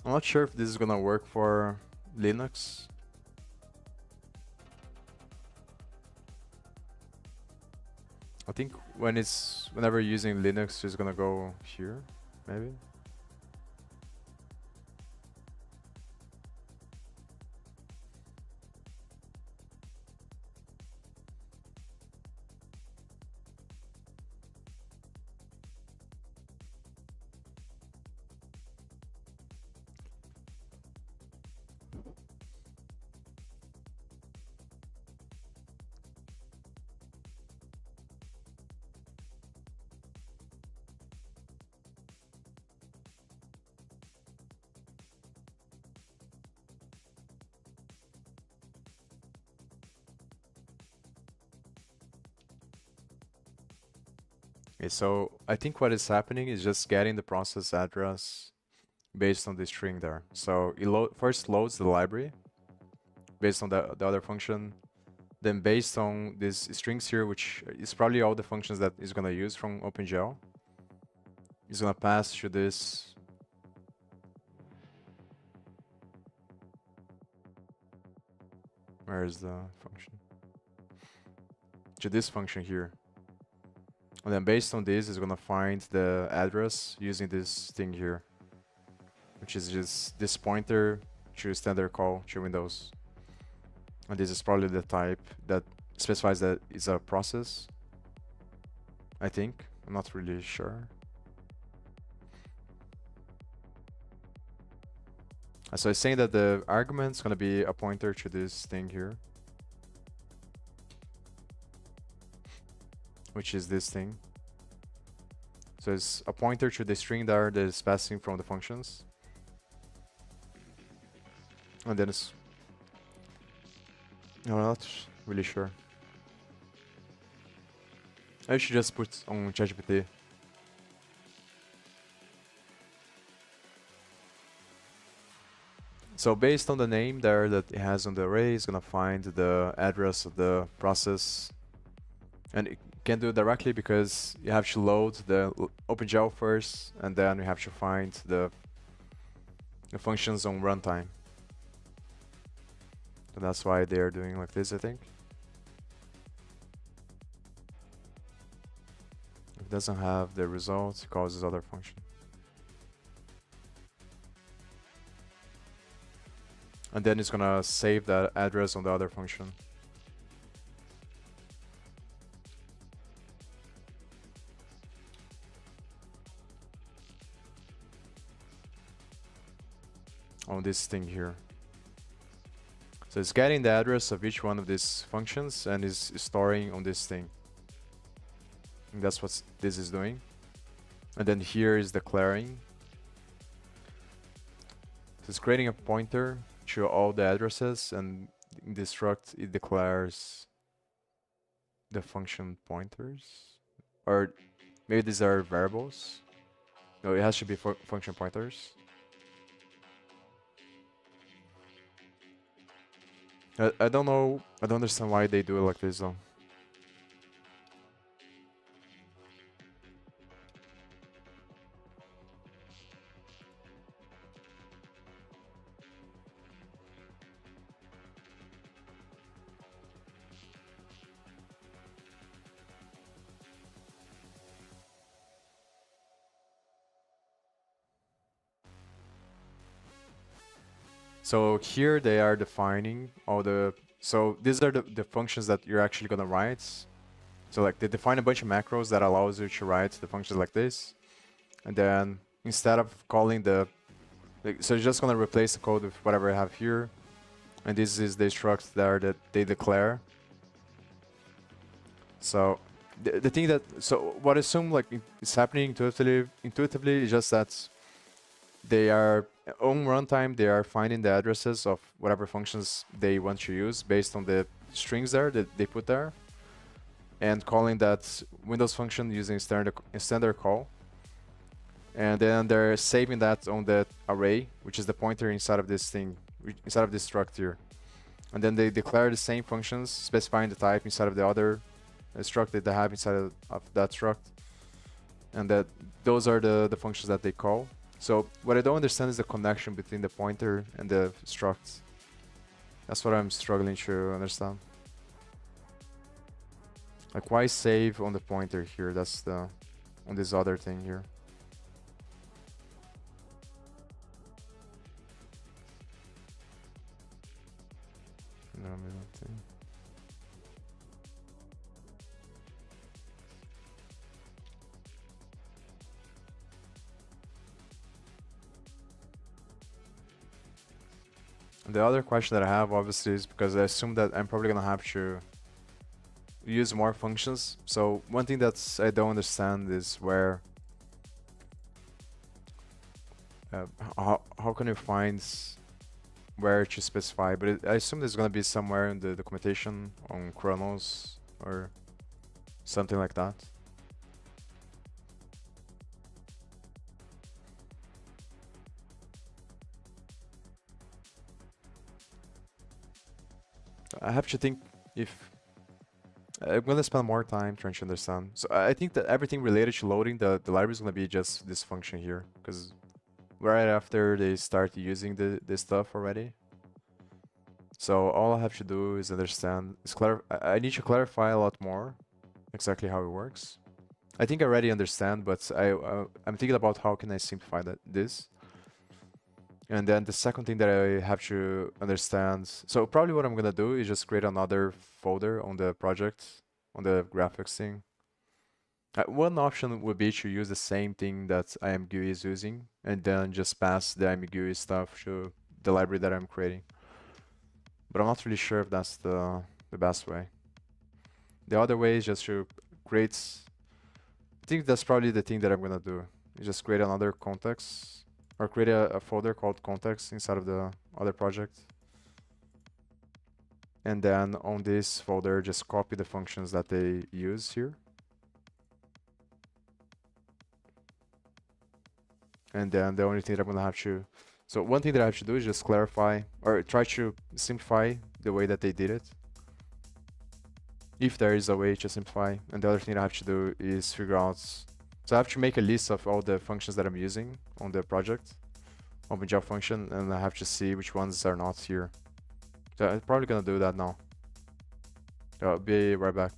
I'm not sure if this is gonna work for Linux. I think whenever you're using Linux, it's gonna go here, maybe. Okay, so I think what is happening is just getting the process address based on the string there. So it first loads the library based on the other function. Then based on these strings here, which is probably all the functions that it's gonna use from OpenGL, it's gonna pass to this. Where is the function? To this function here. And then based on this, it's gonna find the address using this thing here, which is just this pointer to standard call to Windows. And this is probably the type that specifies that it's a process. I think. I'm not really sure. So it's saying that the argument is gonna be a pointer to this thing here, which is this thing. So it's a pointer to the string there that is passing from the functions. And then it's... No, I'm not really sure. I should just put on ChatGPT. So based on the name there that it has on the array, it's gonna find the address of the process. And it can do it directly because you have to load the OpenGL first, and then you have to find the functions on runtime. So that's why they're doing like this, I think. If it doesn't have the results, it calls this other function. And then it's gonna save that address on the other function. On this thing here. So it's getting the address of each one of these functions and is storing on this thing. And that's what this is doing. And then here is declaring. So it's creating a pointer to all the addresses, and in this struct it declares the function pointers. Or maybe these are variables. No, it has to be function pointers. I don't know, I don't understand why they do it like this though. So here they are defining all the... So these are the functions that you're actually gonna write. So like they define a bunch of macros that allows you to write the functions like this. And then instead of calling the... So you're just gonna replace the code with whatever I have here. And this is the struct there that they declare. So the thing that... So what I assume like is happening intuitively is just that they are on runtime, they are finding the addresses of whatever functions they want to use based on the strings there that they put there, and calling that Windows function using standard call. And then they're saving that on the array, which is the pointer inside of this thing, inside of this struct here. And then they declare the same functions, specifying the type inside of the other struct that they have inside of that struct. And that those are the functions that they call. So what I don't understand is the connection between the pointer and the struct. That's what I'm struggling to understand. Like why save on the pointer here? That's the on this other thing here. No, middle thing. The other question that I have obviously is because I assume that I'm probably gonna have to use more functions. So one thing that's I don't understand is where how can you find where to specify? But I assume there's gonna be somewhere in the documentation on Chronos or something like that. I have to think if I'm gonna spend more time trying to understand. So I think that everything related to loading the library is gonna be just this function here, because right after they start using this stuff already. So all I have to do is understand, I need to clarify a lot more exactly how it works. I think I already understand, but I'm thinking about how can I simplify this. And then the second thing that I have to understand, so probably what I'm gonna do is just create another folder on the project, on the graphics thing. One option would be to use the same thing that ImGui is using, and then just pass the ImGui stuff to the library that I'm creating. But I'm not really sure if that's the best way. The other way is just to create. I think that's probably the thing that I'm gonna do. Is just create another context, or create a folder called context inside of the other project. And then on this folder, just copy the functions that they use here. And then the only thing that I'm gonna have to, so one thing that I have to do is just clarify or try to simplify the way that they did it, if there is a way to simplify. And the other thing I have to do is figure out, so I have to make a list of all the functions that I'm using on the project, OpenGL function, and I have to see which ones are not here. So I'm probably gonna do that now. I'll be right back.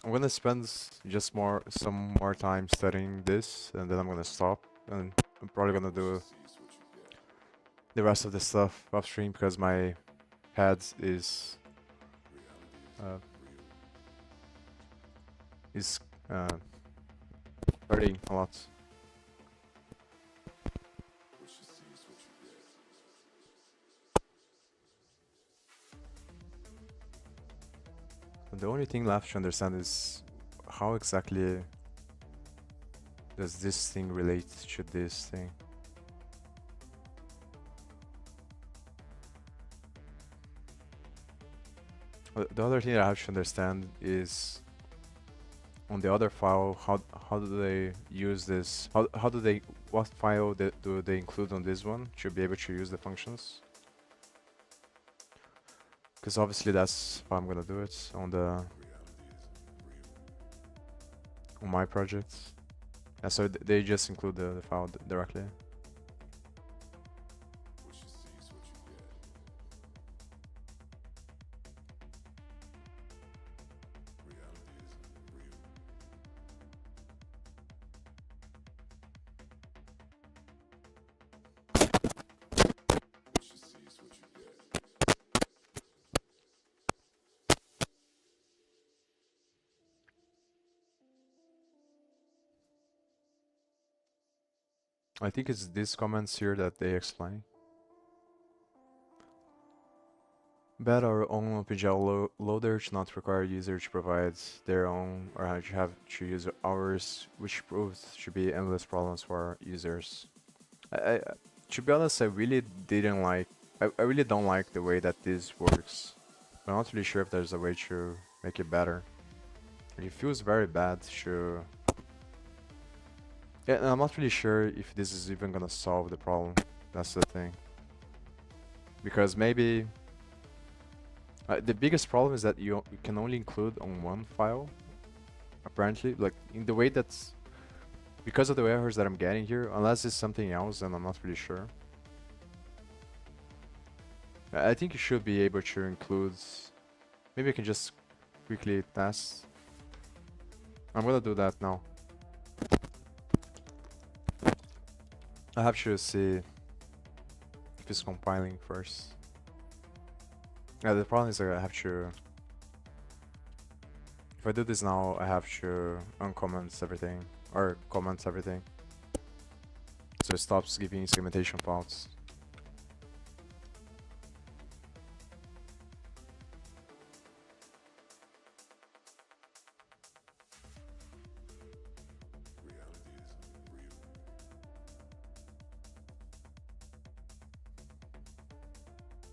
I'm gonna spend just some more time studying this, and then I'm gonna stop, and I'm probably gonna do the rest of the stuff off stream because my head uh, is uh, hurting a lot. And the only thing left to understand is how exactly does this thing relate to this thing. The other thing that I have to understand is on the other file, how do they use this? How do they, what file do they include on this one to be able to use the functions? Because obviously that's how I'm gonna do it on my project. Yeah, so they just include the file directly. I think it's these comments here that they explain. Bet our own OpenGL loader to not require user to provide their own or have to use ours, which proves to be endless problems for users. I to be honest, I really didn't like. I really don't like the way that this works. I'm not really sure if there's a way to make it better. It feels very bad to. Yeah, and I'm not really sure if this is even gonna solve the problem. That's the thing. Because maybe the biggest problem is that you can only include on one file. Apparently, like in the way that's because of the errors that I'm getting here. Unless it's something else, then I'm not really sure. I think you should be able to include. Maybe I can just quickly test. I'm gonna do that now. I have to see if it's compiling first. Yeah, the problem is that I have to. If I do this now, I have to uncomment everything or comment everything, so it stops giving segmentation faults.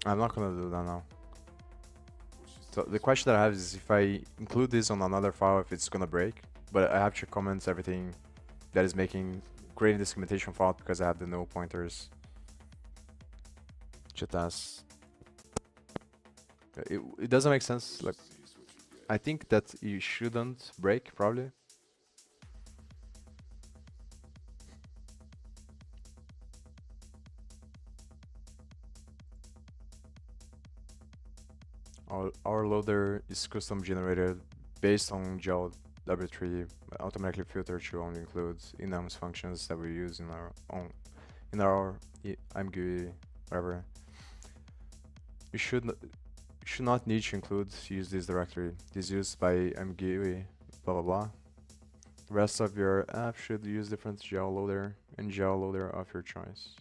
I'm not gonna do that now. So the question that I have is if I include this on another file, if it's gonna break, but I have to comment everything that is creating the segmentation fault because I have the null pointers to test. It doesn't make sense. Like, I think that you shouldn't break probably. Our loader is custom generated based on GLFW automatically filtered to only include enums functions that we use in our ImGui, whatever. You should not need to use this directory. This is used by ImGui, blah blah blah. The rest of your app should use different GL loader and GL loader of your choice.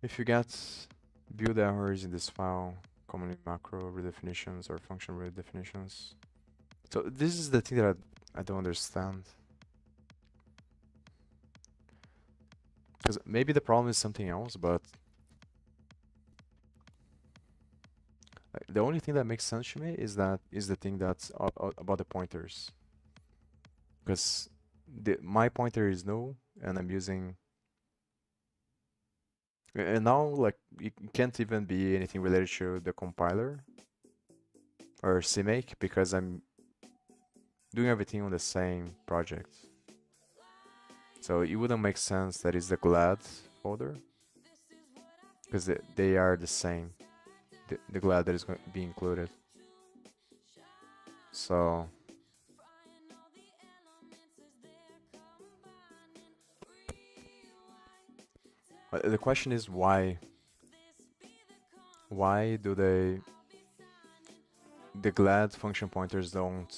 If you get build errors in this file, commonly macro redefinitions or function redefinitions. So this is the thing that I don't understand. Because maybe the problem is something else, but the only thing that makes sense to me is the thing that's about the pointers. Because my pointer is null, and I'm using. And now, like, it can't even be anything related to the compiler or CMake because I'm doing everything on the same project. So it wouldn't make sense that it's the GLAD folder because they are the same. The GLAD that is going to be included. So The question is why? Why do the glad function pointers don't?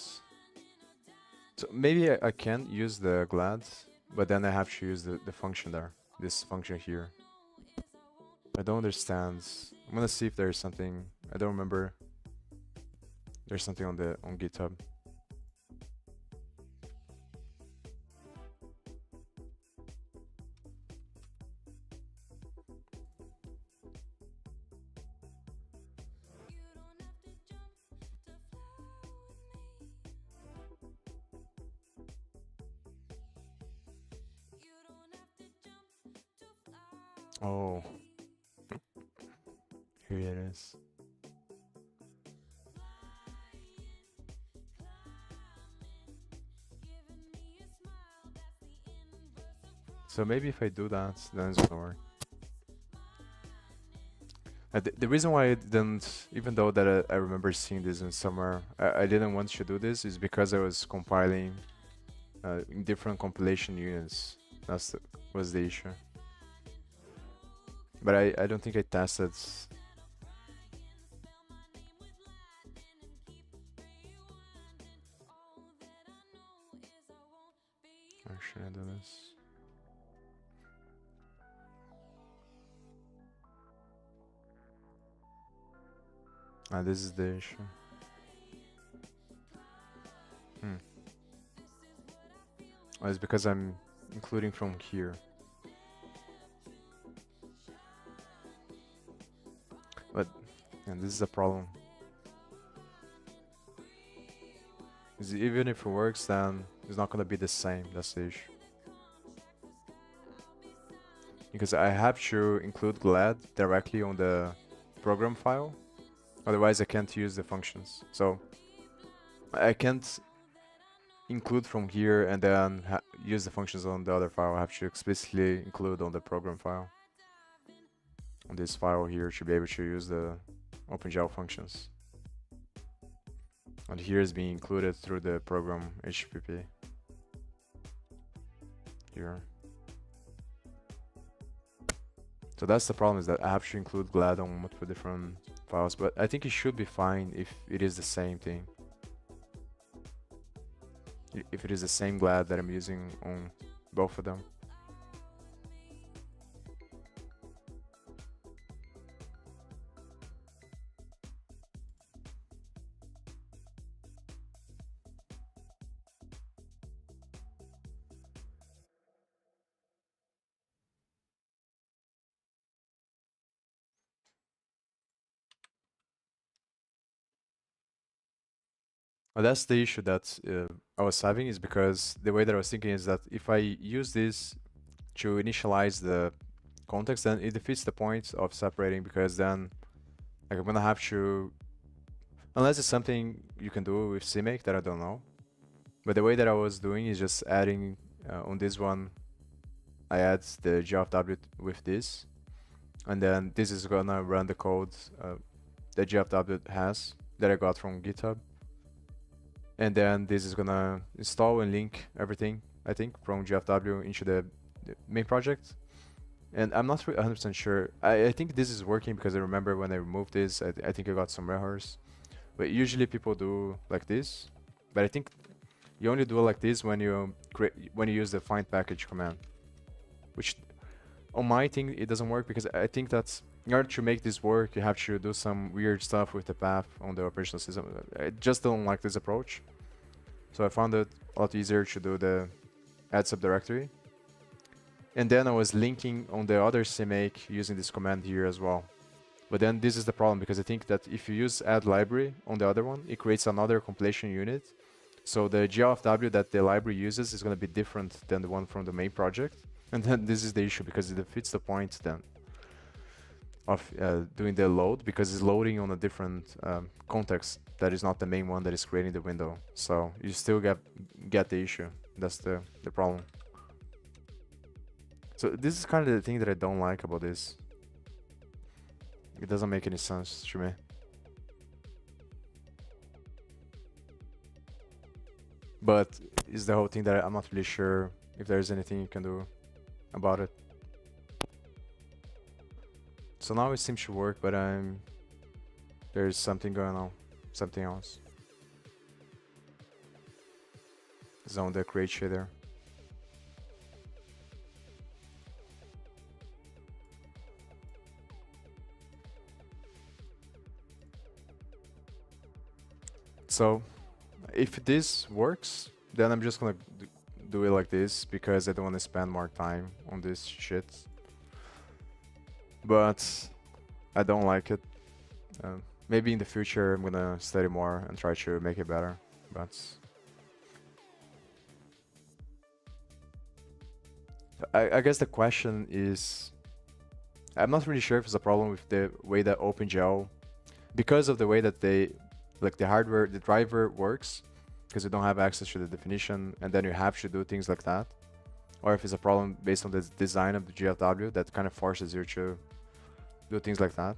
So maybe I can use the glad, but then I have to use the function there, this function here. I don't understand. I'm gonna see if there's something. I don't remember. There's something on GitHub. Oh, here it is. So maybe if I do that, then it's gonna work. The reason why I didn't, even though that I remember seeing this in somewhere, I didn't want to do this is because I was compiling in different compilation units. Was the issue. But I don't think I tested. Or should I do this? This is the issue. Oh, it's because I'm including from here. But, and this is a problem. Even if it works, then it's not gonna be the same. That's the issue. Because I have to include glad directly on the program file. Otherwise, I can't use the functions. So I can't include from here and then use the functions on the other file. I have to explicitly include on the program file. On this file here to be able to use the OpenGL functions. And here is being included through the program HTTP. Here. So that's the problem, is that I have to include glad on multiple different files, but I think it should be fine if it is the same thing. If it is the same glad that I'm using on both of them. Well, that's the issue that I was having, is because the way that I was thinking is that if I use this to initialize the context, then it defeats the point of separating, because then like, I'm gonna have to, unless it's something you can do with CMake that I don't know. But the way that I was doing is just adding on this one, I add the GLFW with this, and then this is gonna run the code that GLFW has that I got from GitHub. And then this is gonna install and link everything, I think, from GLFW into the main project. And I'm not 100% sure. I think this is working because I remember when I removed this, I think I got some errors. But usually people do like this. But I think you only do it like this when you use the find package command. Which on my thing it doesn't work, because I think that in order to make this work, you have to do some weird stuff with the path on the operational system. I just don't like this approach. So I found it a lot easier to do the add subdirectory. And then I was linking on the other CMake using this command here as well. But then this is the problem, because I think that if you use add library on the other one, it creates another compilation unit. So the GLFW that the library uses is going to be different than the one from the main project. And then this is the issue, because it defeats the point then of doing the load, because it's loading on a different context that is not the main one that is creating the window. So you still get the issue. That's the problem. So this is kind of the thing that I don't like about this. It doesn't make any sense to me. But it's the whole thing that I'm not really sure if there's anything you can do about it. So now it seems to work, but there's something going on, something else. Zone the create shader. So if this works, then I'm just gonna do it like this because I don't want to spend more time on this shit. But I don't like it. Maybe in the future I'm gonna study more and try to make it better. But I guess the question is, I'm not really sure if it's a problem with the way that OpenGL, because of the way that they, like the hardware, the driver works, because you don't have access to the definition, and then you have to do things like that, or if it's a problem based on the design of the GLFW that kind of forces you to do things like that.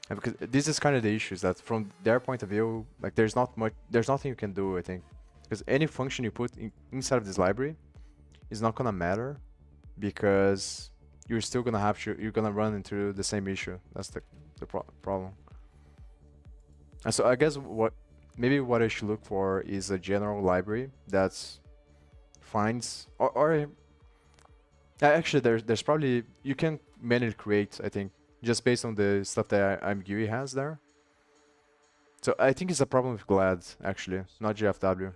And because this is kind of the issues that from their point of view, like there's nothing you can do, I think, because any function you put inside of this library is not gonna matter, because you're still gonna you're gonna run into the same issue. That's the problem. And so I guess maybe what I should look for is a general library that finds or actually there's probably, you can manually create, I think, just based on the stuff that ImGui has there. So I think it's a problem with GLAD actually, not GFW.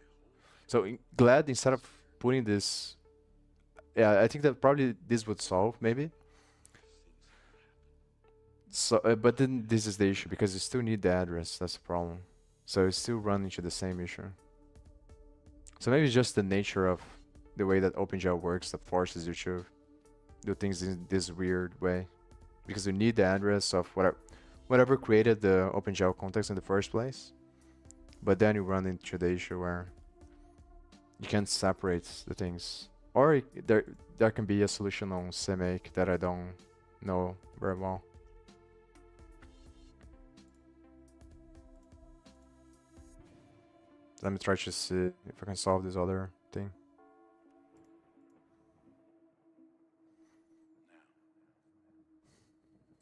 So GLAD, instead of putting this, yeah, I think that probably this would solve maybe. So, but then this is the issue because you still need the address. That's the problem. So you still run into the same issue. So maybe it's just the nature of the way that OpenGL works that forces you to do things in this weird way, because you need the address of whatever created the OpenGL context in the first place. But then you run into the issue where you can't separate the things. Or there can be a solution on CMake that I don't know very well. Let me try to see if I can solve this other thing.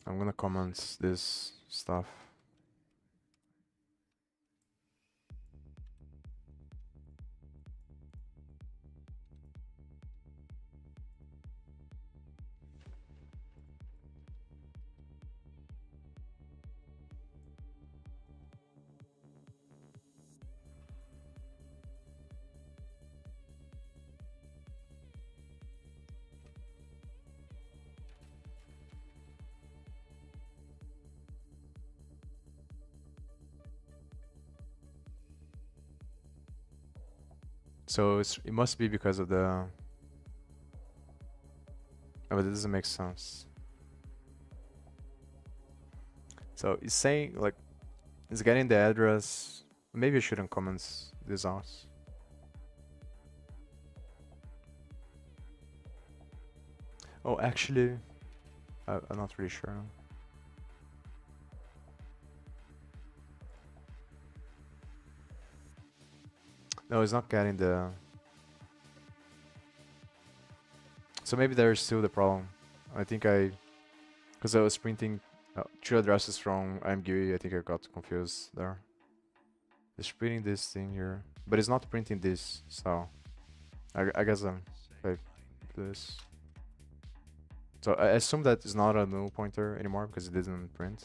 I'm gonna comment this stuff. So it must be because of the... Oh, but it doesn't make sense. So it's saying, like, it's getting the address. Maybe I shouldn't comment this out. Oh, actually, I'm not really sure. No, it's not getting the... So maybe there's still the problem. I think because I was printing 2 addresses from ImGui, I think I got confused there. It's printing this thing here, but it's not printing this, so I guess I do this. So I assume that it's not a null pointer anymore because it didn't print.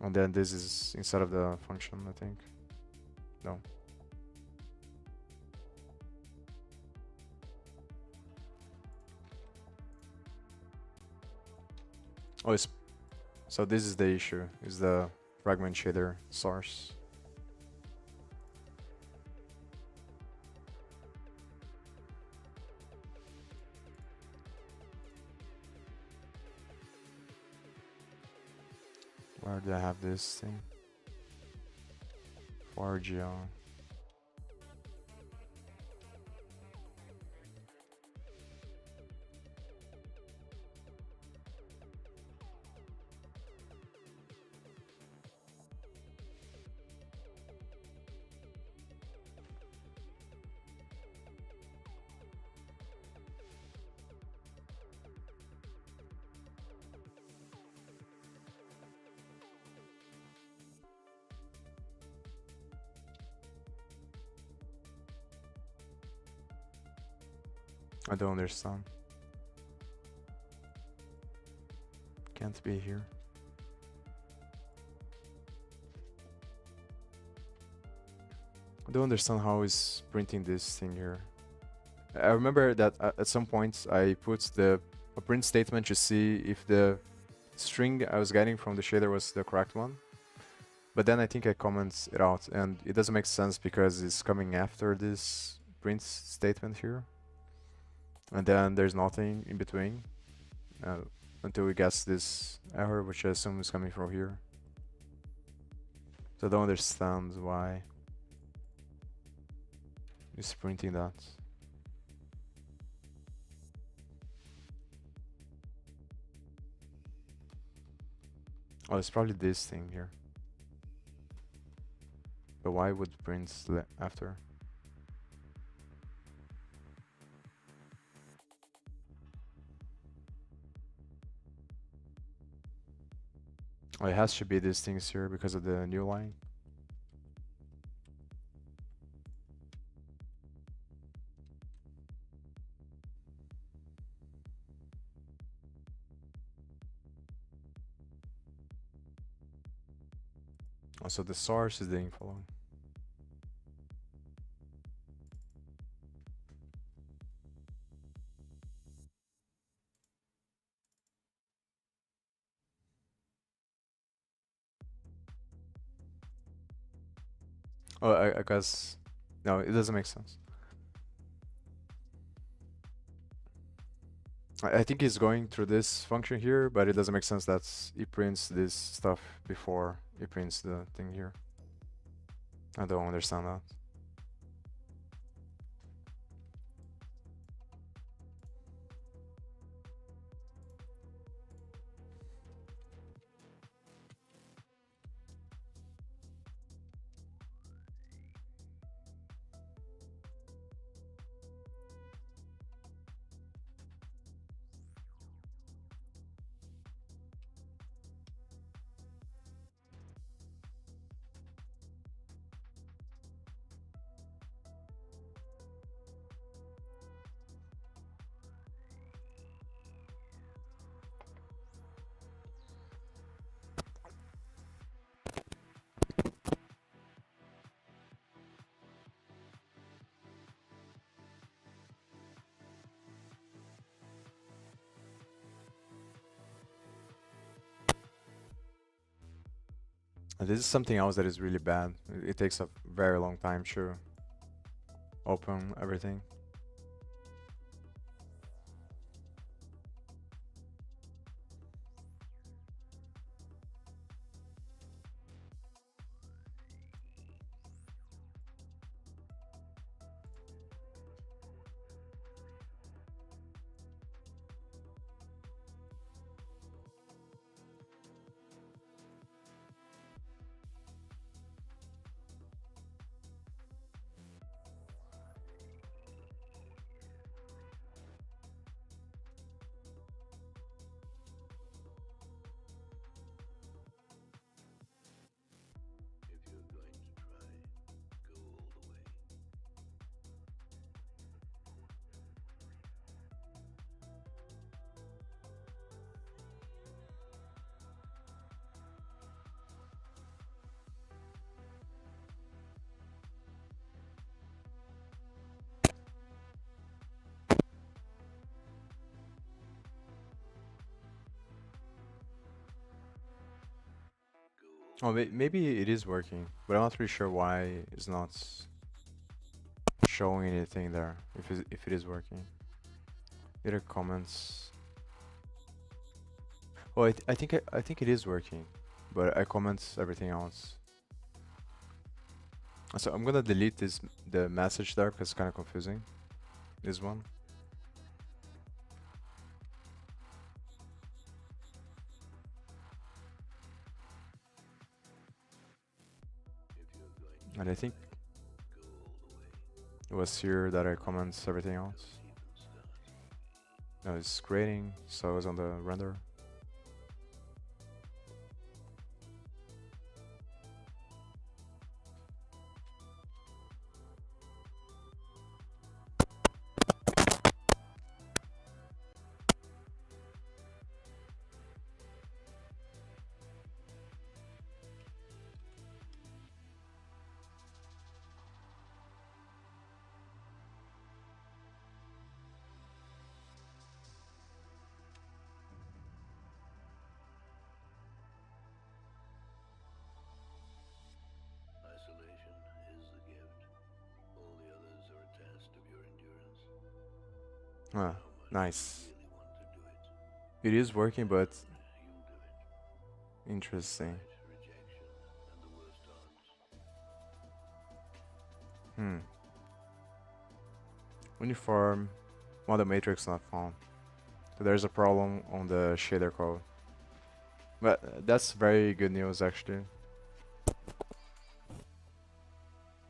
And then this is inside of the function, I think. No. Oh, so this is the issue, is the fragment shader source. Where do I have this thing? 4GL. I don't understand. Can't be here. I don't understand how is printing this thing here. I remember that at some points I put a print statement to see if the string I was getting from the shader was the correct one. But then I think I comment it out, and it doesn't make sense because it's coming after this print statement here. And then there's nothing in between until we get this error, which I assume is coming from here. So I don't understand why it's printing that. Oh, it's probably this thing here. But why would print after? Oh, it has to be these things here because of the new line. Also, the source is the info line. Oh, I guess... No, it doesn't make sense. I think it's going through this function here, but it doesn't make sense that it prints this stuff before it prints the thing here. I don't understand that. And this is something else that is really bad. It takes a very long time to open everything. Oh, maybe it is working, but I'm not really sure why it's not showing anything there, if it is working. Either comments... Oh, I think it is working, but I comment everything else. So I'm gonna delete the message there because it's kind of confusing. This one. And I think it was here that I comment everything else. No, it's creating, so it's on the render. Ah, nice. It is working, but interesting. Hmm. Uniform model matrix not found. So there's a problem on the shader code. But that's very good news actually,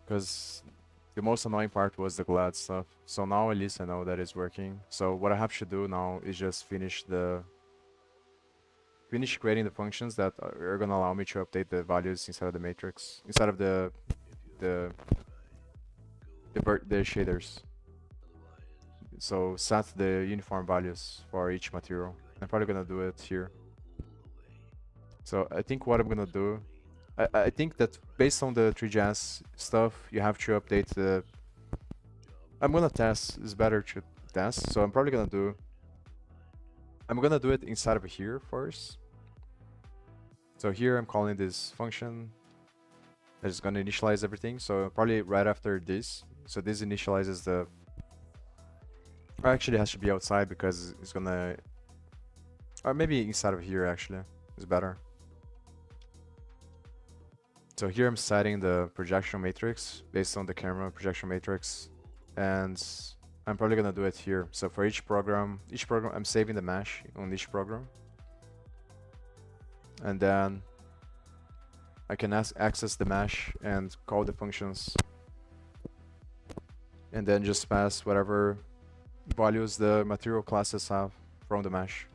because the most annoying part was the glad stuff. So now at least I know that it's working. So what I have to do now is just finish creating the functions that are gonna allow me to update the values inside of the matrix, inside of the the shaders. So set the uniform values for each material. I'm probably gonna do it here. So I think what I'm gonna do, I think that based on the 3JS stuff, you have to update the. I'm gonna test. It's better to test. So I'm probably gonna do. I'm gonna do it inside of here first. So here I'm calling this function that is gonna initialize everything. So probably right after this. So this initializes the. Actually, it has to be outside because it's gonna. Or maybe inside of here actually is better. So here I'm setting the projection matrix based on the camera projection matrix, and I'm probably gonna do it here. So for each program I'm saving the mesh on each program, and then I can access the mesh and call the functions, and then just pass whatever values the material classes have from the mesh.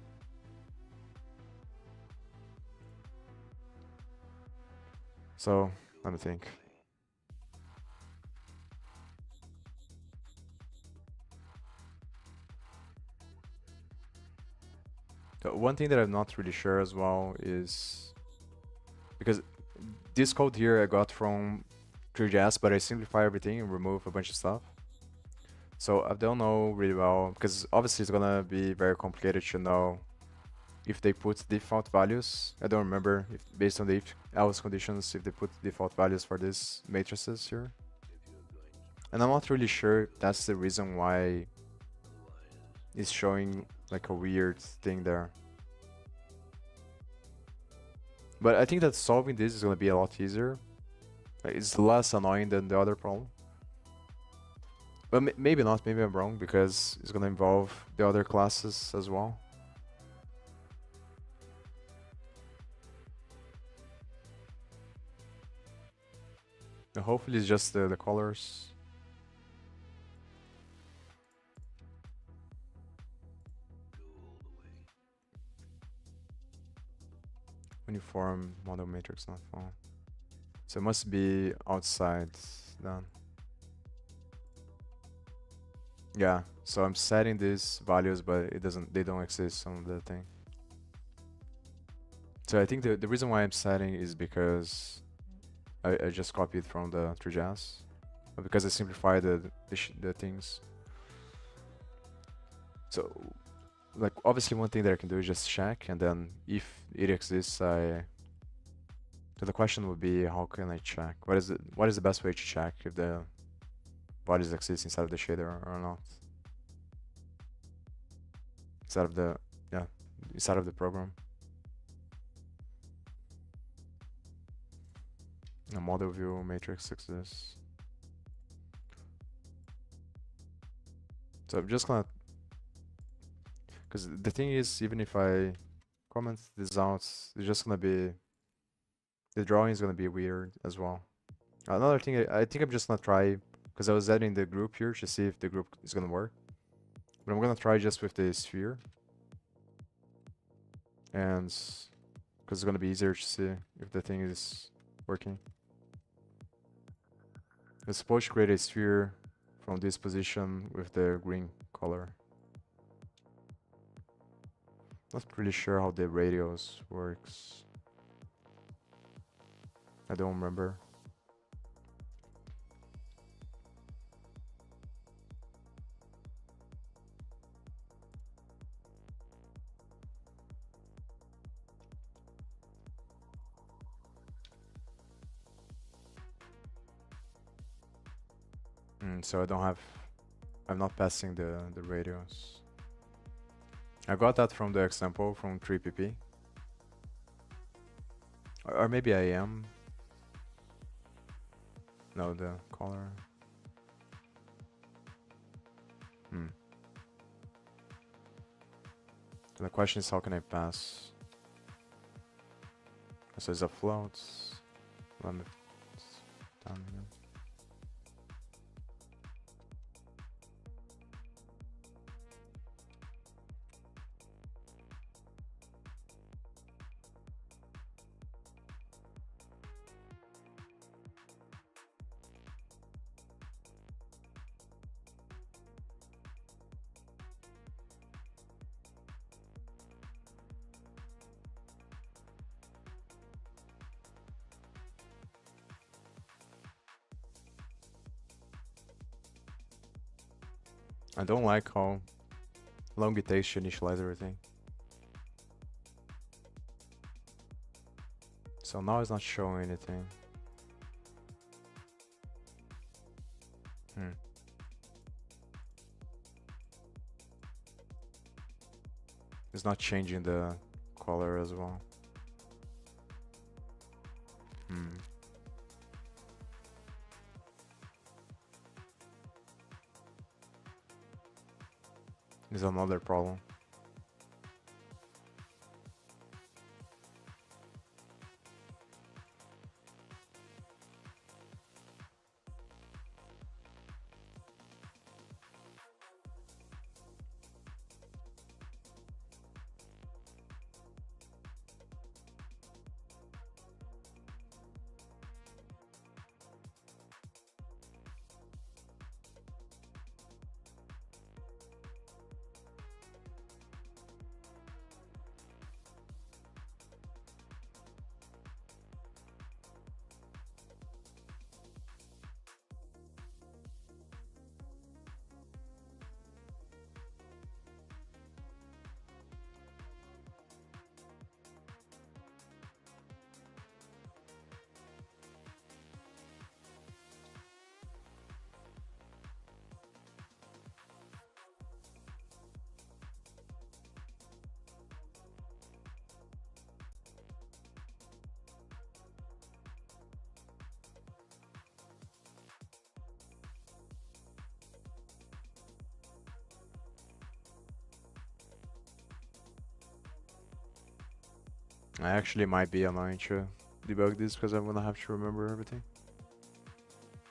So let me think. So one thing that I'm not really sure as well is because this code here I got from 3JS, but I simplify everything and remove a bunch of stuff. So I don't know really well, because obviously it's gonna be very complicated to know if they put default values. I don't remember if based on the if else conditions if they put default values for these matrices here. And I'm not really sure if that's the reason why it's showing like a weird thing there. But I think that solving this is gonna be a lot easier. Like, it's less annoying than the other problem. But maybe not, maybe I'm wrong, because it's gonna involve the other classes as well. Hopefully it's just the colors. Uniform model matrix not found. So it must be outside then. Yeah, so I'm setting these values, but they don't exist on the thing. So I think the reason why I'm setting is because I just copied from the 3JS, because I simplified the things. So like obviously one thing that I can do is just check, and then if it exists, so the question would be, how can I check? What is the best way to check if the values exist inside of the shader or not? Inside of the yeah, inside of the program. A model view matrix exists. So I'm just gonna, because the thing is, even if I comment this out, it's just gonna be, the drawing is gonna be weird as well. Another thing, I think I'm just gonna try, because I was adding the group here to see if the group is gonna work. But I'm gonna try just with the sphere. And because it's gonna be easier to see if the thing is working. It's supposed to create a sphere from this position with the green color. Not really sure how the radius works. I don't remember. So I don't have I'm not passing the radius. I got that from the example from 3pp. Or maybe I am. No, the color. The question is, how can I pass? So it's a float. Limit down here. I don't like how long it takes to initialize everything. So now it's not showing anything. It's not changing the color as well. Is another problem. I actually might be annoying to debug this because I'm gonna have to remember everything.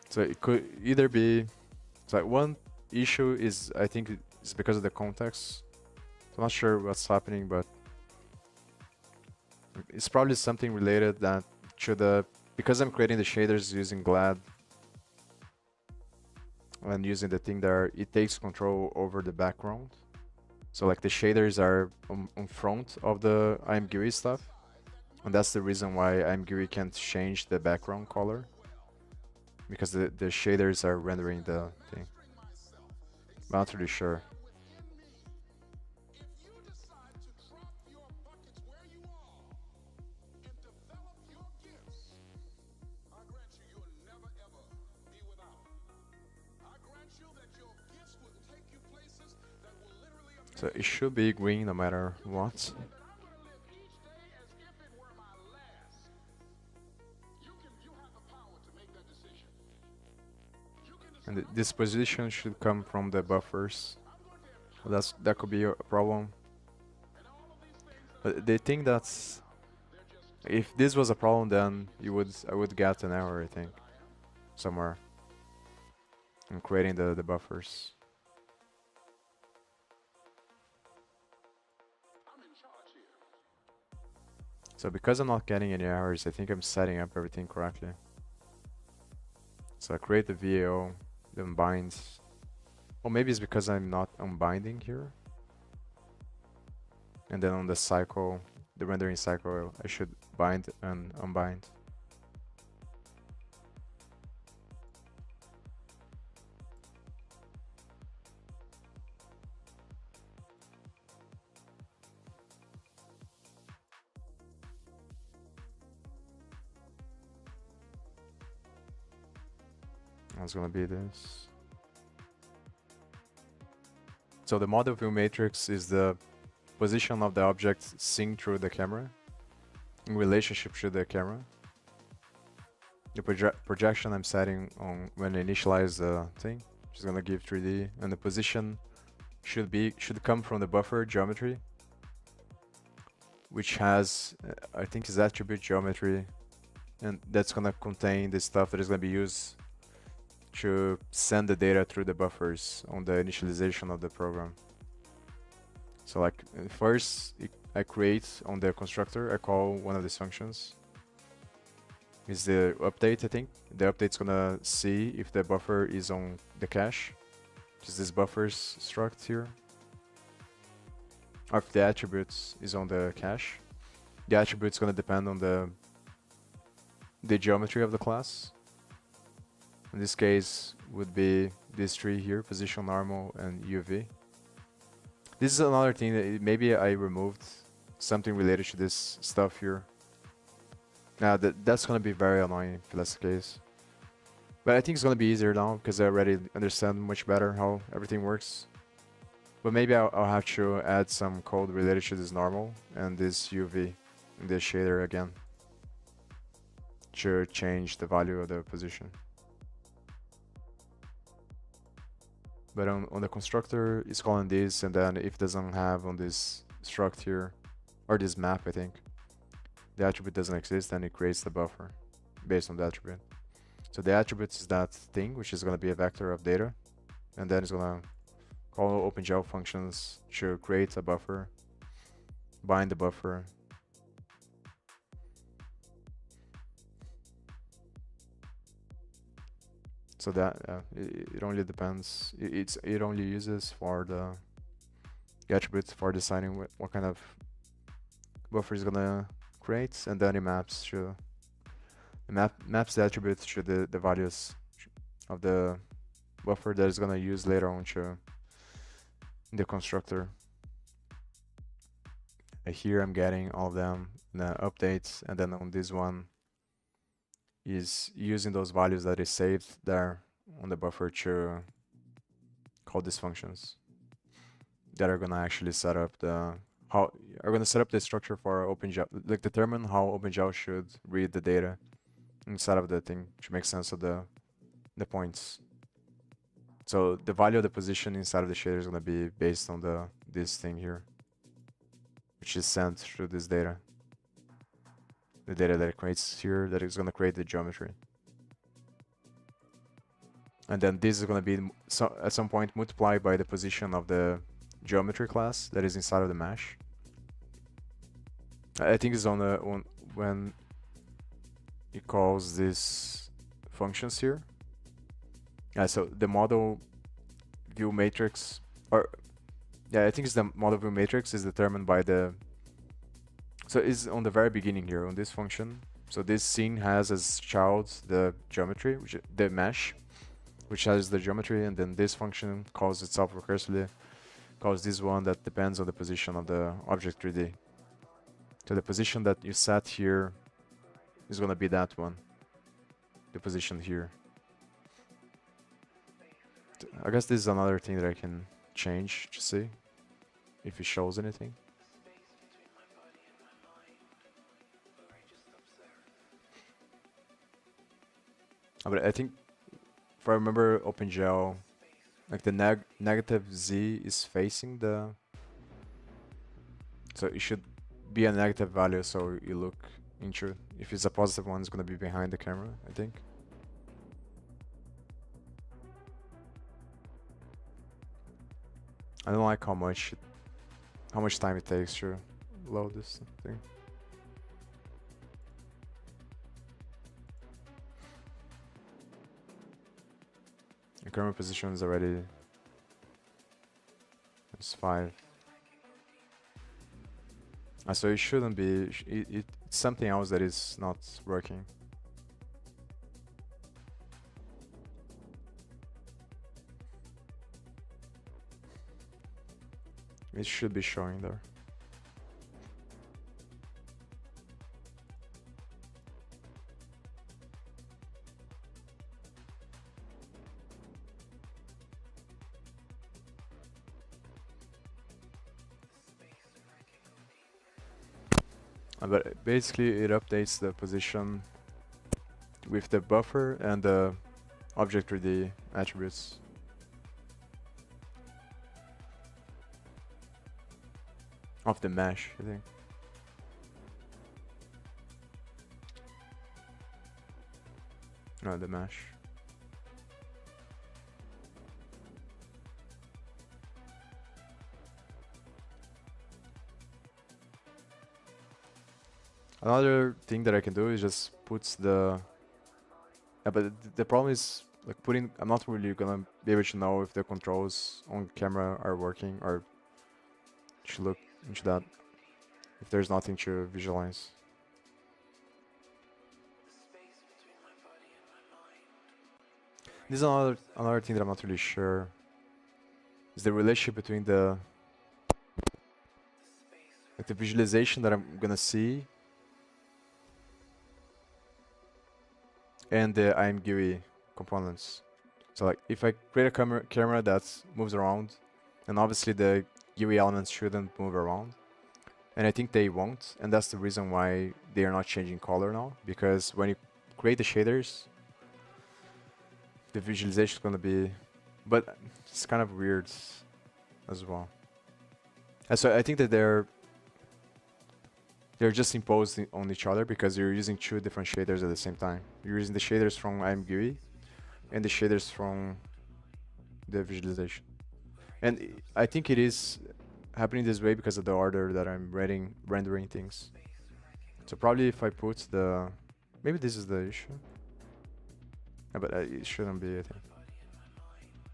So it could either be, it's like one issue is, I think it's because of the context. I'm not sure what's happening, but it's probably something related that to the, because I'm creating the shaders using GLAD and using the thing there, it takes control over the background. So like the shaders are on front of the ImGui stuff. And that's the reason why ImGui can't change the background color. Because the shaders are rendering the thing. I'm not really sure. So it should be green no matter what. And this position should come from the buffers. That could be a problem. But they think that's, if this was a problem, then I would get an error, I think, somewhere. I'm creating the buffers. So because I'm not getting any errors, I think I'm setting up everything correctly. So I create the VAO, then binds. Or maybe it's because I'm not unbinding here. And then on the cycle, the rendering cycle, I should bind and unbind. That's gonna be this. So the model view matrix is the position of the object seen through the camera in relationship to the camera. The projection I'm setting on when I initialize the thing, which is gonna give 3D, and the position should come from the buffer geometry, which has I think is attribute geometry, and that's gonna contain the stuff that is gonna be used to send the data through the buffers on the initialization of the program. So like first I create on the constructor, I call one of these functions. Is the update, I think. The update's gonna see if the buffer is on the cache, which is this buffers struct here. Or if the attributes is on the cache. The attribute's gonna depend on the geometry of the class. In this case would be these three here, position, normal, and UV. This is another thing that maybe I removed something related to this stuff here. Now that's gonna be very annoying if that's the case. But I think it's gonna be easier now because I already understand much better how everything works. But maybe I'll have to add some code related to this normal and this UV in this shader again to change the value of the position. But on the constructor, it's calling this, and then if it doesn't have on this struct here, or this map, I think, the attribute doesn't exist, then it creates the buffer based on the attribute. So the attribute is that thing, which is going to be a vector of data, and then it's going to call OpenGL functions to create a buffer, bind the buffer, so that it only depends. It only uses for the attributes for deciding what kind of buffer is gonna create, and then it maps to maps the attributes to the values of the buffer that is gonna use later on to in the constructor. Here I'm getting all of them in the updates, and then on this one is using those values that is saved there on the buffer to call these functions that are gonna actually set up the structure for OpenGL, like determine how OpenGL should read the data inside of the thing to make sense of the points. So the value of the position inside of the shader is gonna be based on this thing here, which is sent through this data. The data that it creates here, that is going to create the geometry. And then this is going to be at some point multiplied by the position of the geometry class that is inside of the mesh. I think it's on when it calls these functions here. Yeah, so the model view matrix, or yeah, I think it's the model view matrix is determined by the. So it's on the very beginning here on this function. So this scene has as child the geometry, which the mesh, which has the geometry, and then this function calls itself recursively, calls this one that depends on the position of the object 3D. So the position that you set here is gonna be that one, the position here. I guess this is another thing that I can change to see if it shows anything. But I think, if I remember OpenGL, like the negative Z is facing the... So it should be a negative value, so you look into... If it's a positive one, it's going to be behind the camera, I think. I don't like how much time it takes to load this thing. The current position is already... It's 5. So it shouldn't be... It's something else that is not working. It should be showing there. But basically it updates the position with the buffer and the object 3D attributes of the mesh, I think. No, the mesh. Another thing that I can do is just put the... Yeah, but the problem is, like, putting... I'm not really gonna be able to know if the controls on camera are working, or should look into that if there's nothing to visualize. This is another thing that I'm not really sure. Is the relationship between the... like the visualization that I'm gonna see and the ImGui components. So like if I create a camera that moves around, and obviously the GUI elements shouldn't move around, and I think they won't, and that's the reason why they are not changing color now, because when you create the shaders, the visualization is gonna be... but it's kind of weird as well. And so I think that they're just imposed on each other because you're using two different shaders at the same time. You're using the shaders from ImGui and the shaders from the visualization. And I think it is happening this way because of the order that I'm rendering things. So probably if I put the... maybe this is the issue. Yeah, but it shouldn't be, I think.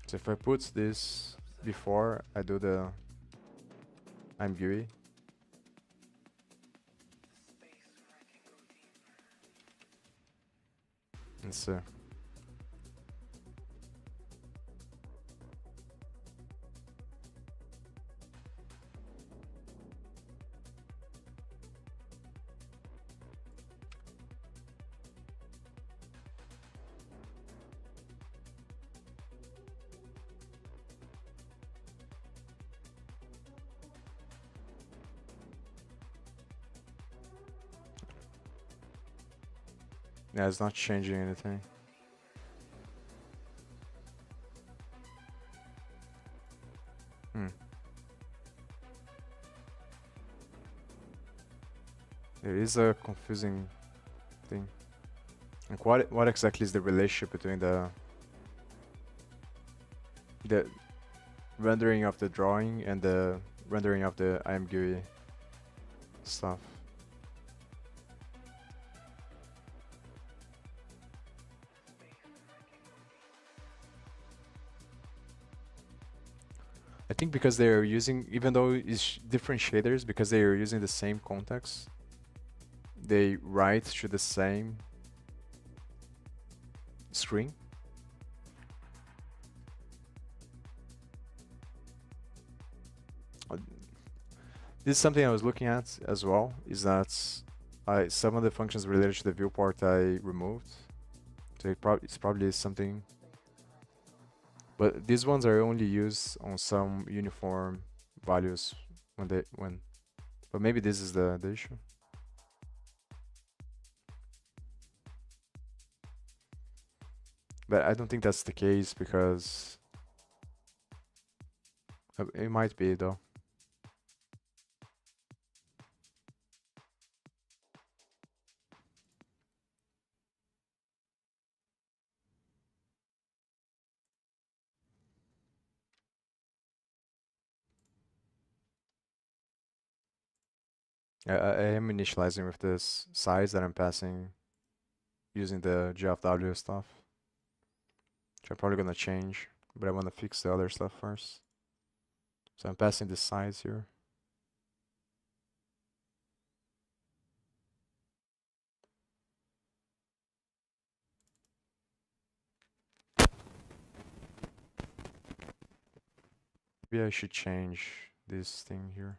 So if I put this before I do the ImGui, let's see. Yeah, it's not changing anything. Hmm. It is a confusing thing. Like what exactly is the relationship between the rendering of the drawing and the rendering of the ImGui stuff? I think because they are using, even though it's different shaders, because they are using the same context, they write to the same string. This is something I was looking at as well, is that some of the functions related to the viewport I removed. So it's probably something, but these ones are only used on some uniform values but maybe this is the issue. But I don't think that's the case because it might be though. I am initializing with this size that I'm passing using the GLFW stuff, which I'm probably gonna change, but I want to fix the other stuff first. So I'm passing this size here. Maybe I should change this thing here.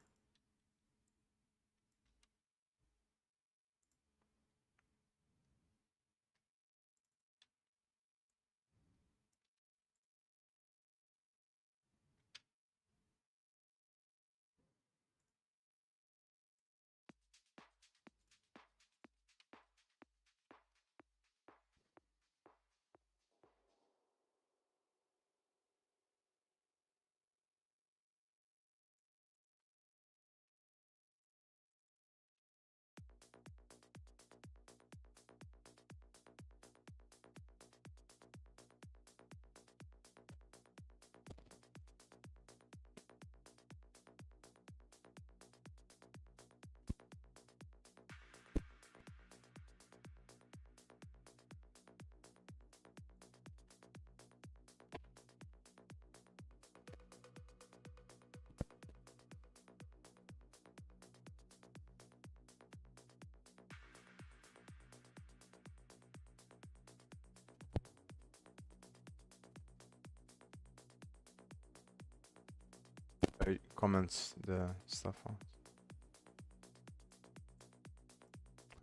comments the stuff on.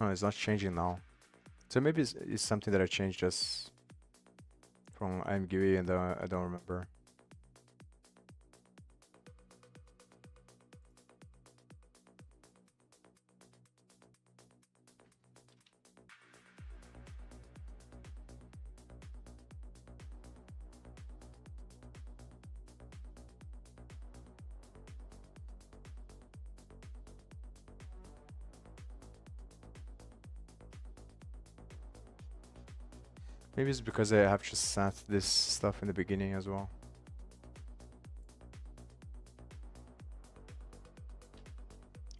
Oh, it's not changing now. So maybe it's something that I changed just from ImGui and I don't remember. Maybe it's because I have just set this stuff in the beginning as well.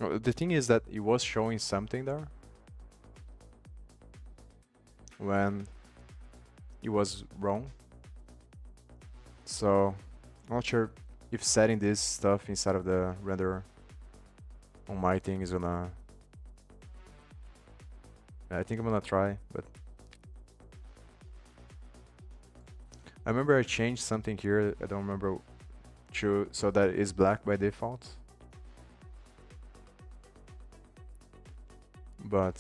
Well, the thing is that it was showing something there when it was wrong. So I'm not sure if setting this stuff inside of the renderer on my thing is gonna... I think I'm gonna try, but I remember I changed something here. I don't remember so that is black by default. But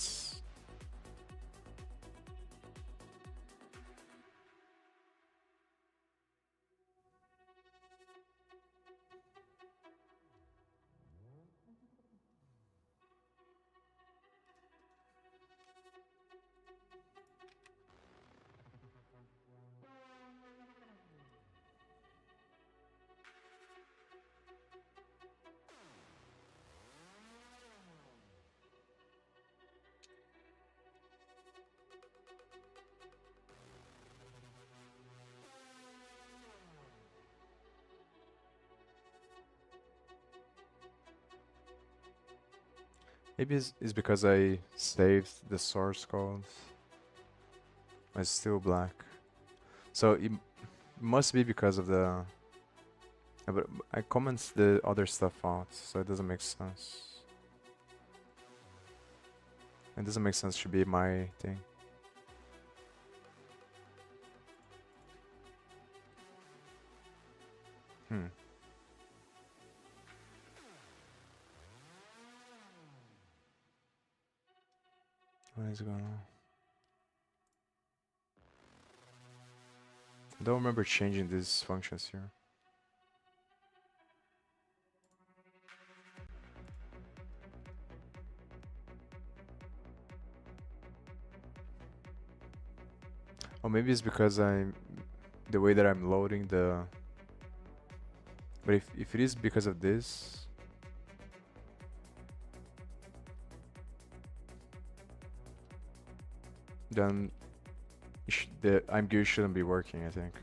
maybe it's because I saved the source code. It's still black. So it must be because of the... But I comment the other stuff out, so it doesn't make sense. It doesn't make sense to be my thing. What is going on? I don't remember changing these functions here. Or maybe it's because the way that I'm loading the... But if it is because of this... Then the ImGui shouldn't be working, I think.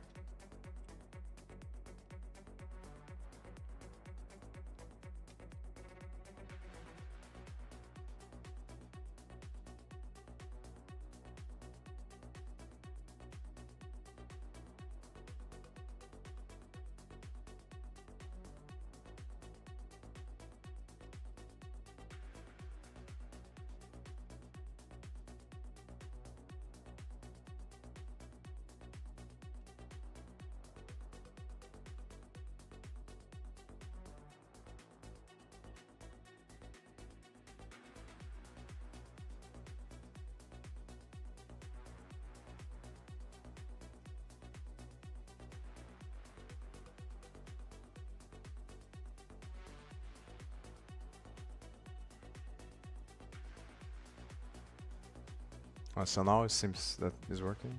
So now it seems that is working.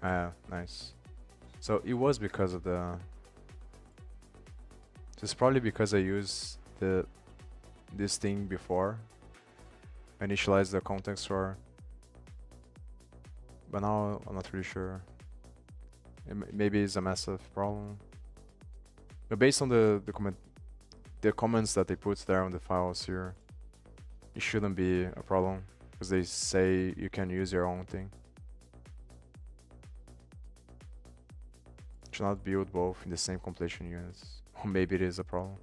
Ah, nice. So it was because of the... It's probably because I used this thing before. Initialize the context for... But now I'm not really sure. Maybe it's a massive problem. But based on the comments that they put there on the files here, it shouldn't be a problem. Because they say you can use your own thing. Should not build both in the same completion units. Or maybe it is a problem.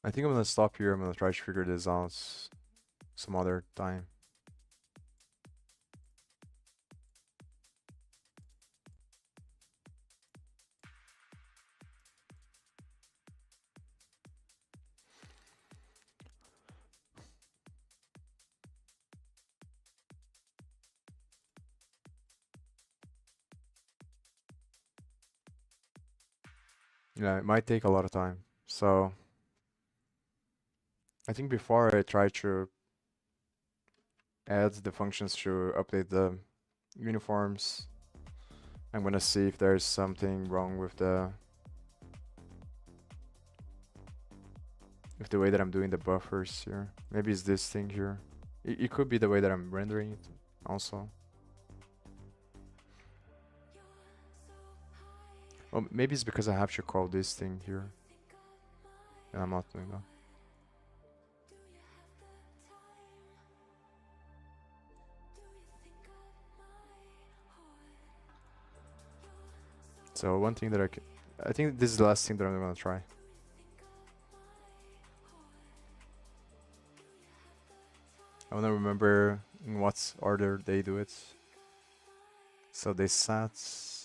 I think I'm gonna stop here. I'm gonna try to figure this out some other time. Yeah, it might take a lot of time. So I think before I try to add the functions to update the uniforms, I'm gonna see if there's something wrong with the way that I'm doing the buffers here. Maybe it's this thing here. It could be the way that I'm rendering it also. Well, maybe it's because I have to call this thing here. And I'm not doing that. So one thing that I think this is the last thing that I'm gonna try. I wanna remember in what order they do it. So they sat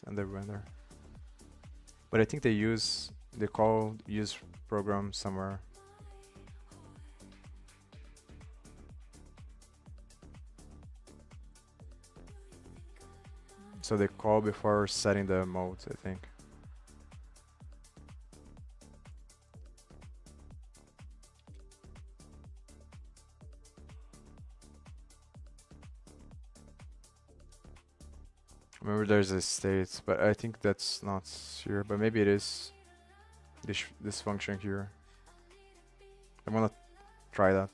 and they render. But I think they call use program somewhere. So they call before setting the mode, I think. Remember there's a state, but I think that's not here, but maybe it is this function here. I'm gonna try that.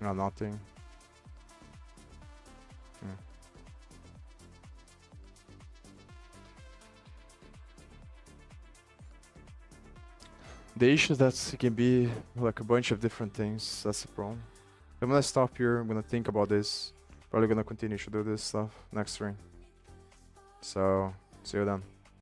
No, nothing. Hmm. The issue is that it can be like a bunch of different things. That's the problem. I'm gonna stop here. I'm gonna think about this. Probably gonna continue to do this stuff next stream. So, see you then.